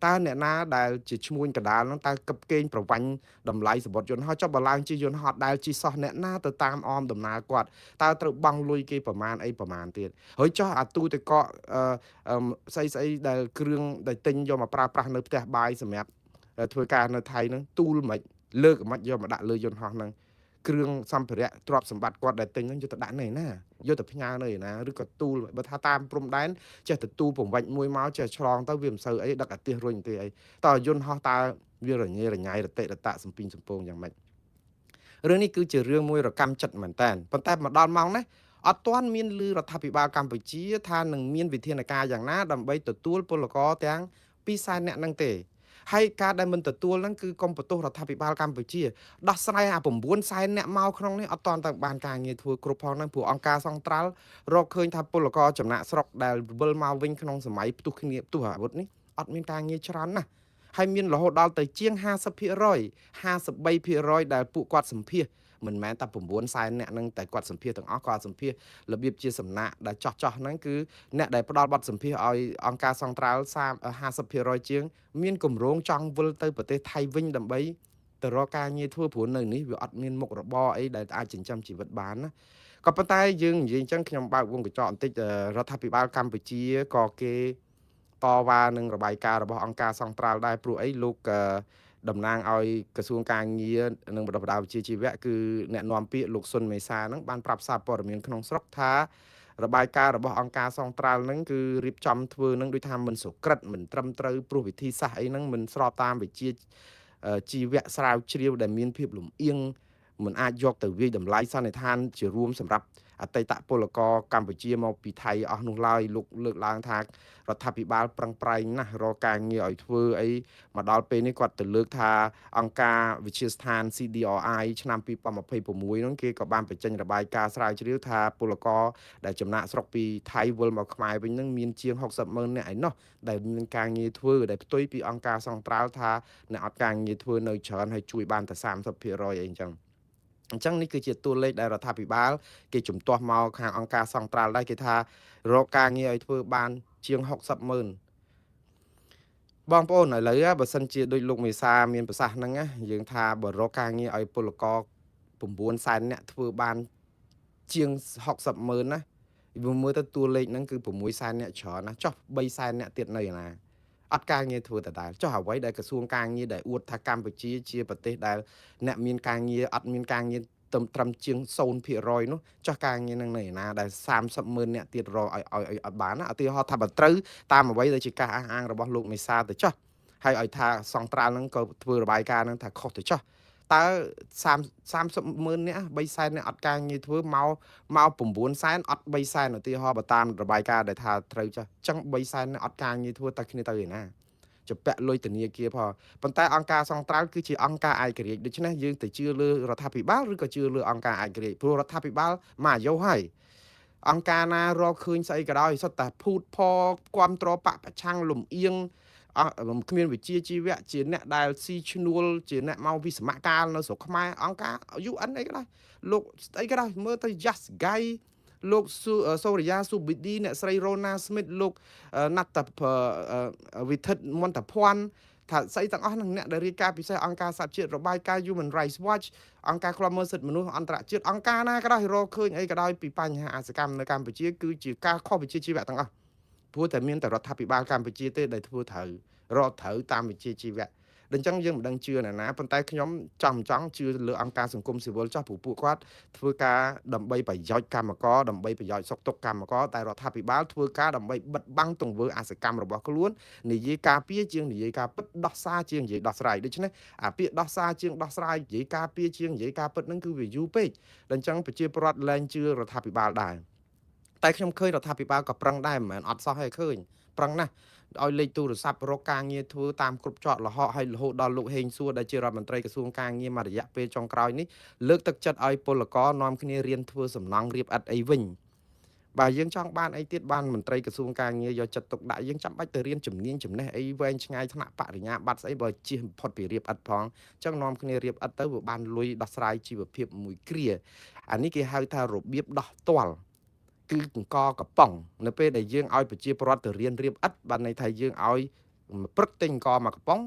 តើអ្នកណាដែលជាឈ្មួញកដាលហ្នឹងតើកឹបកេងប្រវាញ់តម្លៃសម្បត្តិយន្តហោះចុះបើឡើងជិះយន្តហោះដែលជិះសោះអ្នកណាទៅតាមអមដំណើរគាត់តើត្រូវបង់លុយគេប្រមាណទៀតហើយចុះអាទូទៅកកស្អីដែលគ្រឿងដែលទិញយកមកប្រើប្រាស់នៅផ្ទះបាយសម្រាប់ធ្វើការនៅថៃហ្នឹងទូលមិនលើកមិនយកមកដាក់លើយន្តហោះហ្នឹងគ្រឿងសម្ភារៈទ្រព្យសម្បត្តិគាត់ដែលទិញហ្នឹងយកទៅដាក់នៅណាយកទៅផ្ញើនៅណាឬក៏ទូលបើថាតាមព្រំដែនចេះទៅទូលពង្វិចមួយមកចេះឆ្លងទៅវាមិនសូវអីដឹកអាទិះរុញទេអីតើយន្តហោះតើវារញ៉េរញ៉ៃរតិរតៈសំពីងសំពងយ៉ាងម៉េចរឿងនេះគឺជារឿងមួយរកម្មចិត្តមែនតើប៉ុន្តែមកដល់ម៉ោងនេះអត់ទាន់មានលឺរដ្ឋាភិបាលកម្ពុជាថានឹងមានវិធានការយ៉ាងណាដើម្បីទទួលពលករទាំង2សែនអ្នកហ្នឹងទេហើយការដែលមិនទទួលហ្នឹងគឺកុំបន្ទោសរដ្ឋាភិបាលកម្ពុជាដោះស្រាយអា9សែនអ្នកមកក្នុងនេះអត់ទាន់ទៅបានការងារធ្វើគ្រប់ផងហ្នឹងព្រោះអង្គការសង្ត្រាល់រកឃើញថាពលករចំណាក់ស្រុកដែលវិលមកវិញក្នុងសម័យផ្ទុះអាវុធនេះអត់មានការងារច្រើនណាស់ហើយមានរហូតដល់ទៅជាង 50% 53% ដែលពួកគាត់សម្ភាសមិនមែនតែ9សែនអ្នកហ្នឹងតែគាត់សម្ភាសទាំងអស់គាត់សម្ភាសរបៀបជាសំណាក់ដែលចោះហ្នឹងគឺអ្នកដែលផ្ដល់បទសម្ភាសឲ្យអង្គការសង្ត្រាល់50% ជាងមានគម្រោងចង់វិលទៅប្រទេសថៃវិញដើម្បីទៅរកការងារធ្វើព្រោះនៅនេះវាអត់មានមុខរបរអីដែលអាចចិញ្ចឹមជីវិតបានណាក៏ប៉ុន្តែយើងនិយាយអញ្ចឹងខ្ញុំបើកវងកញ្ចក់បន្តិចរដ្ឋាភិបាលកម្ពុជាក៏គេតវ៉ានឹងរបាយការណ៍របស់អង្គការសង្ត្រាល់ដែរព្រោះអីលោកតំណាងឲ្យក្រសួងការងារនិងបណ្ដុះបណ្ដាលវិជ្ជាជីវៈគឺអ្នកនាំពាក្យលោកសុនមេសាហ្នឹងបានប្រាប់សារព័ត៌មានក្នុងស្រុកថារបាយការណ៍របស់អង្គការសង្ត្រាល់ហ្នឹងគឺរៀបចំធ្វើនឹងដូចថាមិនសុក្រិតមិនត្រឹមត្រូវព្រោះវិធីសាស្ត្រអីហ្នឹងមិនស្របតាមវិជ្ជាជីវៈស្រាវជ្រាវដែលមានភាពលំអៀង មិនអាចយកទៅវាយតម្លៃសន្និដ្ឋានជារួមសម្រាប់អតីតពលករកម្ពុជាមកពីថៃអស់នោះឡើយលោកលើកឡើងថារដ្ឋាភិបាលប្រឹងប្រែងណាស់រកការងារឲ្យធ្វើអីមកដល់ពេលនេះគាត់ទៅលើកថាអង្គការវិទ្យាស្ថាន CDRI ឆ្នាំ2026នោះគេក៏បានបញ្ចេញរបាយការណ៍ស្រាវជ្រាវថាពលករដែលចំណាក់ស្រុកពីថៃវិលមកខ្មែរវិញនឹងមានជាង60,000នាក់ឯណោះដែលមានការងារធ្វើដែលផ្ទុយពីអង្គការសង្ត្រាល់ថាអ្នកអត់ការងារធ្វើនៅច្រើនហើយជួយបានតែ 30% អីអញ្ចឹងនេះគឺជាតួលេខដែលរដ្ឋាភិបាលគេជំទាស់មកខាងអង្គការសង្ត្រាល់ដែរគេថារកការងារឲ្យធ្វើបានជាង60,000បងប្អូនឥឡូវបើសិនជាដូចលោកមេសាមានប្រសាសន៍ហ្នឹងយើងថាបើរកការងារឲ្យពលករ9សែននាក់ធ្វើបានជាង60,000ណាវាមើលទៅតួលេខហ្នឹងគឺ6សែននាក់ច្រើនណាចុះ3សែននាក់ទៀតនៅណាអត់ការងារធ្វើដដែលចុះអ្វីដែលក្រសួងការងារដែលអួតថាកម្ពុជាជាប្រទេសដែលអ្នកមានការងារអត់មានការងារត្រឹមជាង 0% នោះចុះការងារនឹងនៅណាដែល30,000នាក់ទៀតរកឲ្យអត់បានណាឧទាហរណ៍ថាបើត្រូវតាមអ្វីដែលជាការអះអាងរបស់លោកមេសាទៅចុះហើយឲ្យថាសង្ត្រាល់ហ្នឹងក៏ធ្វើរបាយការណ៍ហ្នឹងថាខុសទៅចុះតើ30,000នាក់3សែននាក់អត់ការងារធ្វើមក9សែនអត់3សែនឧទាហរណ៍បើតាមរបាយការណ៍ដែលថាត្រូវចុះចឹង3សែននាក់អត់ការងារធ្វើតែគ្នាទៅឯណាจะពាក់លុយធនាគារផងប៉ុន្តែអង្គការសង្ត្រាល់គឺជាអង្គការឯករាជ្យដូច្នេះយើងទៅជឿលើរដ្ឋាភិបាលឬក៏ជឿលើអង្គការឯករាជ្យព្រោះរដ្ឋាភិបាលមកអាយុហើយអង្គការណារកឃើញស្អីក៏ដោយសុទ្ធតែភូតផគ្រប់ត្របកប្រឆាំងលំអៀងគ្មានវិជាជីវៈជាអ្នកដែលស៊ីឈ្នួលជាអ្នកមកវិសមកាលនៅស្រុកខ្មែរអង្គការ UN អីក៏ដោយលោកស្អីក៏ដោយមើលទៅ Just Guy លោកសូរិយាស៊ូប៊ីឌីអ្នកស្រីរ៉ូណាស្មីតលោកណាត់តាវិធិតមន្តភ័ណ្ឌថាស្អីទាំងអស់ហ្នឹងអ្នកដែលរាយការណ៍ពិសេសអង្គការសហជាតិរបាយការណ៍ Human Rights Watch អង្គការឃ្លាំមើលសិទ្ធិមនុស្សអន្តរជាតិអង្គការណាក៏ដោយរកឃើញអីក៏ដោយពីបញ្ហាអសកម្មនៅកម្ពុជាគឺជាការខុសវិជ្ជាជីវៈទាំងអស់ព្រោះតែមានតែរដ្ឋាភិបាលកម្ពុជាទេដែលធ្វើត្រូវរកត្រូវតាមវិជ្ជាជីវៈដូច្នេះយើងមិនដឹងជឿណាប៉ុន្តែខ្ញុំចង់ជឿលើអង្គការសង្គមស៊ីវិលចោះពួកគាត់ធ្វើការដើម្បីប្រយោជន៍កម្មករដើម្បីប្រយោជន៍សុខទុក្ខកម្មករតែរដ្ឋាភិបាលធ្វើការដើម្បីបិទបាំងទង្វើអសកម្មរបស់ខ្លួននិយាយការពារជាងនិយាយការពិតដោះសារជាងនិយាយដោះស្រាយដូច្នេះអាពាក្យដោះសារជាងដោះស្រាយនិយាយការពារជាងនិយាយការពិតហ្នឹងគឺវាយូរពេកដូច្នេះប្រជាពលរដ្ឋលែងជឿរដ្ឋាភិបាលដែរតែខ្ញុំឃើញរដ្ឋាភិបាលក៏ប្រឹងដែរមិនមែនអត់សោះឲ្យឃើញប្រឹងណាស់ឲ្យលេខទូរស័ព្ទរកការងារធ្វើតាមគ្រប់ជាប់រហ័សឲ្យរហូតដល់លោកហេងសួរដែលជារដ្ឋមន្ត្រីក្រសួងការងារមួយរយៈពេលចុងក្រោយនេះលើកទឹកចិត្តឲ្យពលករនាំគ្នារៀនធ្វើសំណង់រៀបឥដ្ឋអីវិញបើយើងចង់បានអីទៀតបានមន្ត្រីក្រសួងការងារយកចិត្តទុកដាក់យើងចាំបាច់ទៅរៀនជំនាញចំណេះអីវែងឆ្ងាយថ្នាក់បរិញ្ញាបត្រស្អីបើជិះផុតពីរៀបឥដ្ឋផងអញ្ចឹងនាំគ្នារៀបឥដ្ឋទៅវាបានលុយដោះស្រាយជីវភាពមួយគ្រាអានេះគេហៅថារបៀបដោះទាល់គឺកង្កកំប៉ុងនៅពេលដែលយើងឲ្យប្រជាពលរដ្ឋទៅរៀនរៀបឥដ្ឋបានន័យថាយើងឲ្យព្រឹកទិញកង្កមកកំប៉ុង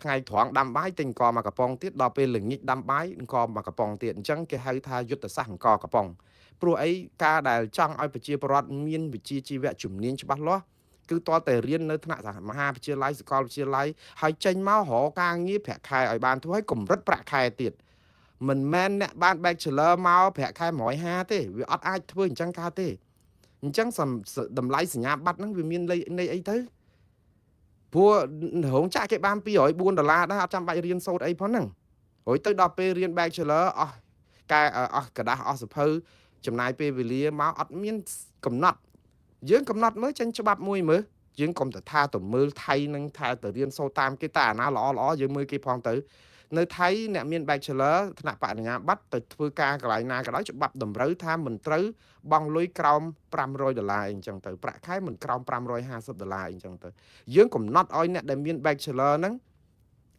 ថ្ងៃត្រង់ដាំបាយទិញកមកកំប៉ុងទៀតដល់ពេលល្ងាចដាំបាយកមកកំប៉ុងទៀតអញ្ចឹងគេហៅថាយុទ្ធសាស្ត្រកកំប៉ុងព្រោះអីការដែលចង់ឲ្យប្រជាពលរដ្ឋមានវិជ្ជាជីវៈជំនាញច្បាស់លាស់គឺតើតែរៀននៅថ្នាក់មហាវិទ្យាល័យសាកលវិទ្យាល័យហើយចេញមករកការងារប្រាក់ខែឲ្យបានធ្វើឲ្យកម្រិតប្រាក់ខែទៀតមិនមែនអ្នកបាន Bachelor មកប្រាក់ខែ150ទេវាអត់អាចធ្វើអញ្ចឹងកើតទេអញ្ចឹងតម្លៃសញ្ញាបត្រហ្នឹងវាមានន័យអីទៅព្រោះរោងចក្រគេបាន$204ដែរអត់ចាំបាច់រៀនសូត្រអីផងហ្នឹងរួចទៅដល់ពេលរៀន Bachelor អស់អស់กระดาษអស់សភៅចំណាយពេលវេលាមកអត់មានកំណត់យើងកំណត់មើលចេញច្បាប់មួយមើលយើងកុំទៅថាទៅមើលថៃនឹងថាទៅរៀនសូត្រតាមគេតែអាណាល្អយើងមើលគេផងទៅនៅថៃអ្នកមាន Bachelor ថ្នាក់បរិញ្ញាបត្រទៅធ្វើការកន្លែងណាក៏ដោយច្បាប់តម្រូវថាមិនត្រូវបង់លុយក្រោម$500អីចឹងទៅប្រាក់ខែមិនក្រោម$550អីចឹងទៅយើងកំណត់ឲ្យអ្នកដែលមាន Bachelor ហ្នឹង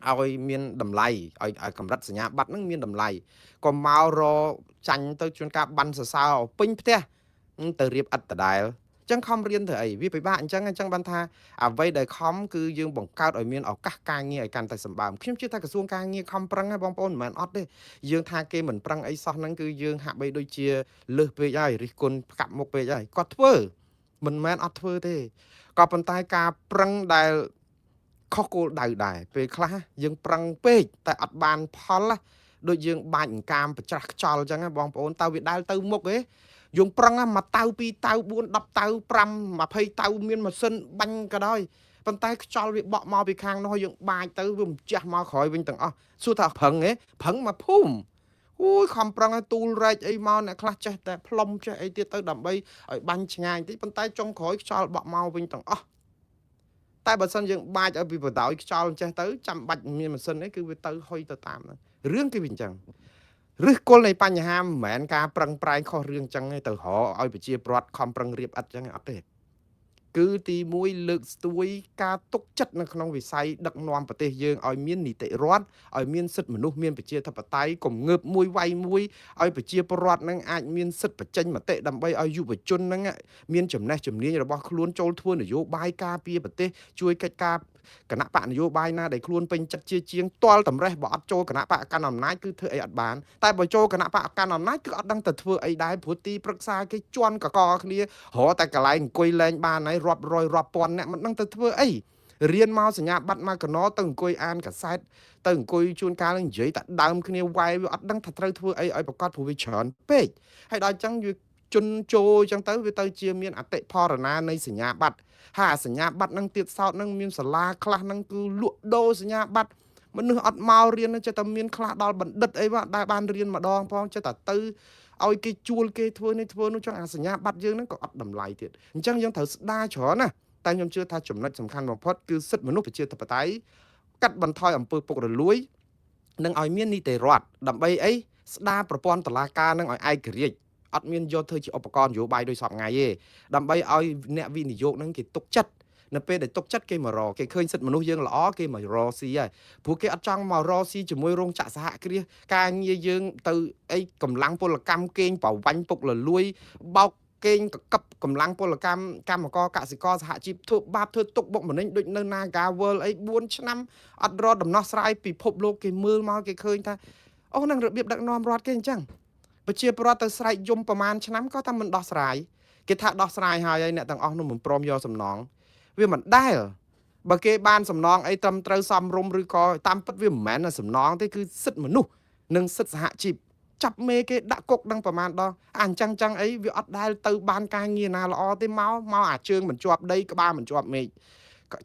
ឲ្យមានតម្លៃឲ្យកម្រិតសញ្ញាបត្រហ្នឹងមានតម្លៃកុំមករចាញ់ទៅជួនកាលបានសរសើរពេញផ្ទះទៅរៀបឥដ្ឋដដែលចឹងខំរៀនទៅអីវាពិបាកអញ្ចឹងបានថាអ្វីដែលខំគឺយើងបង្កើតឲ្យមានឱកាសការងារឲ្យកាន់តែសម្បើមខ្ញុំជឿថាក្រសួងការងារខំប្រឹងហើយបងប្អូនមិនមែនអត់ទេយើងថាគេមិនប្រឹងអីសោះហ្នឹងគឺយើងហាក់បីដូចជាលើសពេកហើយរិះគន់ផ្កាប់មុខពេកហើយគាត់ធ្វើមិនមែនអត់ធ្វើទេក៏ប៉ុន្តែការប្រឹងដែលខុសគោលដៅដែរពេលខ្លះយើងប្រឹងពេកតែអត់បានផលដូចយើងបាច់អង្កាមប្រច្រាស់ខ្យល់អញ្ចឹងបងប្អូនតើវាដែលទៅមុខទេយើងប្រឹងមកតៅ2តៅ4 10តៅ5 20តៅមានម៉ាស៊ីនបាញ់ក៏ដោយប៉ុន្តែខ្យល់វាបក់មកពីខាងនោះយើងបាចទៅវាម្ចាស់មកក្រោយវិញទាំងអស់សួរថាប្រឹងទេប្រឹងមកភូមិ អូយខំប្រឹងឲ្យទូលរែកអីមកអ្នកខ្លះចេះតែផ្លុំចេះអីទៀតទៅដើម្បីឲ្យបាញ់ឆ្ងាយតិចប៉ុន្តែចុងក្រោយខ្យល់បក់មកវិញទាំងអស់តែបើសិនយើងបាចឲ្យពីបដ ாய் ខ្យល់ចេះទៅចាំបាច់មានម៉ាស៊ីនអីគឺវាទៅហុយទៅតាមហ្នឹងរឿងគឺវាអញ្ចឹងឫសគល់នៃបញ្ហាមិនមែនការប្រឹងប្រែងខុសរឿងអញ្ចឹងទេទៅរកឲ្យប្រជាប្រដ្ឋខំប្រឹងរៀបអត់អញ្ចឹងអត់ទេគឺទី1លើកស្ទួយការទុកចិត្តនៅក្នុងវិស័យដឹកនាំប្រទេសយើងឲ្យមាននីតិរដ្ឋឲ្យមានសិទ្ធិមនុស្សមានប្រជាធិបតេយ្យកុំងើបមួយវាយមួយឲ្យប្រជាពលរដ្ឋនឹងអាចមានសិទ្ធិបញ្ចេញមតិដើម្បីឲ្យយុវជននឹងមានចំណេះជំនាញរបស់ខ្លួនចូលធ្វើនយោបាយការពារប្រទេសជួយកិច្ចការគណៈបកនយោបាយណាដែលខ្លួនពេញចិត្តជាងទាល់តម្រេះបើអត់ចូលគណៈបកកាន់អំណាចគឺធ្វើអីអត់បានតែបើចូលគណៈបកកាន់អំណាចគឺអត់ដឹងទៅធ្វើអីដែរព្រោះទីប្រឹក្សាគេជន់កកគ្នារកតែកន្លែងអង្គុយលេងបានហើយរាប់រយរាប់ពាន់អ្នកមិនដឹងទៅធ្វើអីរៀនមកសញ្ញាបត្រមកកណោទៅអង្គុយអានកសែតទៅអង្គុយជួនកាលនិយាយតែដើមគ្នាវាយវាអត់ដឹងថាត្រូវធ្វើអីឲ្យប្រកាសព្រោះវាច្រើនពេកហើយដល់អញ្ចឹងវាជន់ចូលអញ្ចឹងទៅវាទៅជាមានអតិផរណានៃសញ្ញាបត្រហើយសញ្ញាបត្រនឹងទៀតសោតនឹងមានសាលាខ្លះនឹងគឺលក់ដូរសញ្ញាបត្រមនុស្សអត់មករៀនចេះតែមានខ្លះដល់បណ្ឌិតអីដែលបានរៀនម្ដងផងចេះតែទៅឲ្យគេជួលគេធ្វើនេះធ្វើនោះចឹងអាសញ្ញាបត្រយើងហ្នឹងក៏អត់តម្លៃទៀតអញ្ចឹងយើងត្រូវស្ដារច្រើនណាតែខ្ញុំជឿថាចំណុចសំខាន់បំផុតគឺសិទ្ធិមនុស្សប្រជាធិបតេយ្យកាត់បន្ថយអំពើពុករលួយនិងឲ្យមាននីតិរដ្ឋដើម្បីអីស្ដារប្រព័ន្ធតុលាការនឹងឲ្យឯករាជ្យអត់មានយកធ្វើជាឧបករណ៍នយោបាយដោយសពថ្ងៃទេដើម្បីឲ្យអ្នកវិនិយោគនឹងគេទុកចិត្តនៅពេលដែលទុកចិត្តគេមករកគេឃើញសិទ្ធិមនុស្សយើងល្អគេមករកស៊ីហើយព្រោះគេអត់ចង់មករកស៊ីជាមួយរោងចក្រសហគ្រាសការងារយើងទៅអីកម្លាំងពលកម្មកេងប្រវាញ់ពុករលួយបោកកេងកកឹបកម្លាំងពលកម្មកម្មករកសិករសហជីពធ្វើបាបធ្វើទុកបុកម្នេញដូចនៅ Naga World អី4ឆ្នាំអត់រកដំណោះស្រាយពិភពលោកគេមើលមកគេឃើញថាអូនឹងរបៀបដឹកនាំរដ្ឋគេអញ្ចឹងប្រជាពលរដ្ឋទៅស្រែកយំប្រមាណឆ្នាំក៏តែមិនដោះស្រាយគេថាដោះស្រាយហើយអ្នកទាំងអស់នោះមិនព្រមយកសំណងវាមិនដែលបើគេបានសំណងអីត្រឹមត្រូវសមរម្យឬក៏តាមពិតវាមិនមែនសំណងទេគឺសិទ្ធិមនុស្សនិងសិទ្ធិសហជីពចាប់មេគេដាក់គុកដឹងប្រមាណដងអញ្ចឹងអីវាអត់ដែលទៅបានការងារណាល្អទេមកអាជើងមិនជាប់ដីក្បាលមិនជាប់មេឃ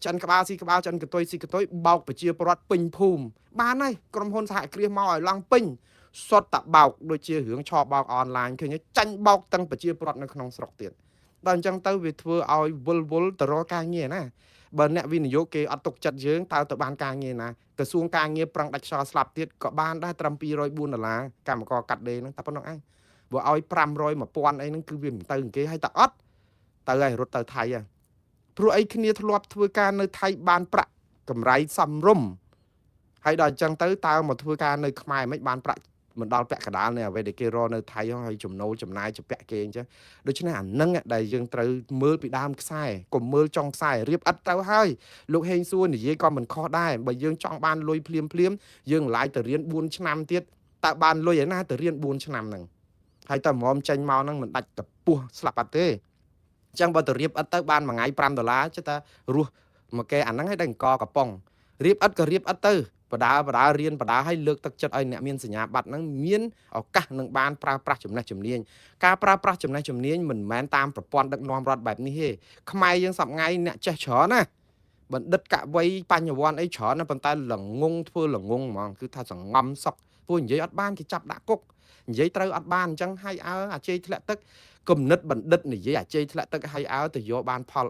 ចិនក្បាលស៊ីក្បាលចិនកតុយស៊ីកតុយបោកប្រជាពលរដ្ឋពេញភូមិបានហើយក្រុមហ៊ុនសហគ្រាសមកឲ្យឡើងពេញសុទ្ធតែបោកដូចជារឿងឆបោកអនឡាញឃើញចាញ់បោកទាំងប្រជាពលរដ្ឋនៅក្នុងស្រុកទៀតដល់អញ្ចឹងទៅវាធ្វើឲ្យវល់ទៅរកការងារណាបើអ្នកវិនិយោគគេអត់ទុកចិត្តយើងតើទៅបានការងារណាក្រសួងការងារប្រឹងដាច់ខ្យល់ស្លាប់ទៀតក៏បានដែរត្រឹម$204កម្មករកាត់ដេរហ្នឹងតែប៉ុណ្្នឹងឯងបើឲ្យ500 1000អីហ្នឹងគឺវាមិនទៅគេឲ្យតែអត់ទៅហើយរត់ទៅថៃហើយព្រោះអីគ្នាធ្លាប់ធ្វើការនៅថៃបានប្រាក់កម្រៃសមរម្យហើយដល់អញ្ចឹងទៅតើមកធ្វើការនៅខ្មែរមិនបានប្រាក់មិនដល់ពាក់កណ្ដាលនៃអ្វីដែលគេរកនៅថៃហើយចំណូលចំណាយជាពាក់គេអញ្ចឹងដូច្នេះអានឹងដែលយើងត្រូវមើលពីដើមខ្សែកុំមើលចុងខ្សែរៀបអត់ទៅហើយលោកហេងសួរនិយាយក៏មិនខុសដែរបើយើងចង់បានលុយភ្លាមយើងឡាយទៅរៀន4ឆ្នាំទៀតតើបានលុយឯណាទៅរៀន4ឆ្នាំហ្នឹងហើយតើហ្មងចេញមកហ្នឹងមិនដាច់តពោះស្លាប់អត់ទេអញ្ចឹងបើទៅរៀបអត់ទៅបានមួយថ្ងៃ$5ចេះតែរស់មកគេអាហ្នឹងឲ្យតែអង្គកំប៉ុងរៀបអត់ក៏រៀបអត់ទៅបដារៀនបដាឲ្យលើកទឹកចិត្តឲ្យអ្នកមានសញ្ញាបត្រហ្នឹងមានឱកាសនឹងបានប្រើប្រាស់ចំណេះជំនាញការប្រើប្រាស់ចំណេះជំនាញមិនមែនតាមប្រព័ន្ធដឹកនាំរដ្ឋបែបនេះទេខ្មែរយើងសប្ងៃអ្នកចេះច្រើនណាបណ្ឌិតកវីបញ្ញវន្តអីច្រើនណាប៉ុន្តែល្ងងធ្វើល្ងងហ្មងគឺថាសង្ងំសុកព្រោះនិយាយអត់បានគេចាប់ដាក់គុកនិយាយត្រូវអត់បានអញ្ចឹងឲ្យអាជ័យធ្លាក់ទឹកគំនិតបណ្ឌិតនិយាយអាជ័យធ្លាក់ទឹកឲ្យទៅយកបានផល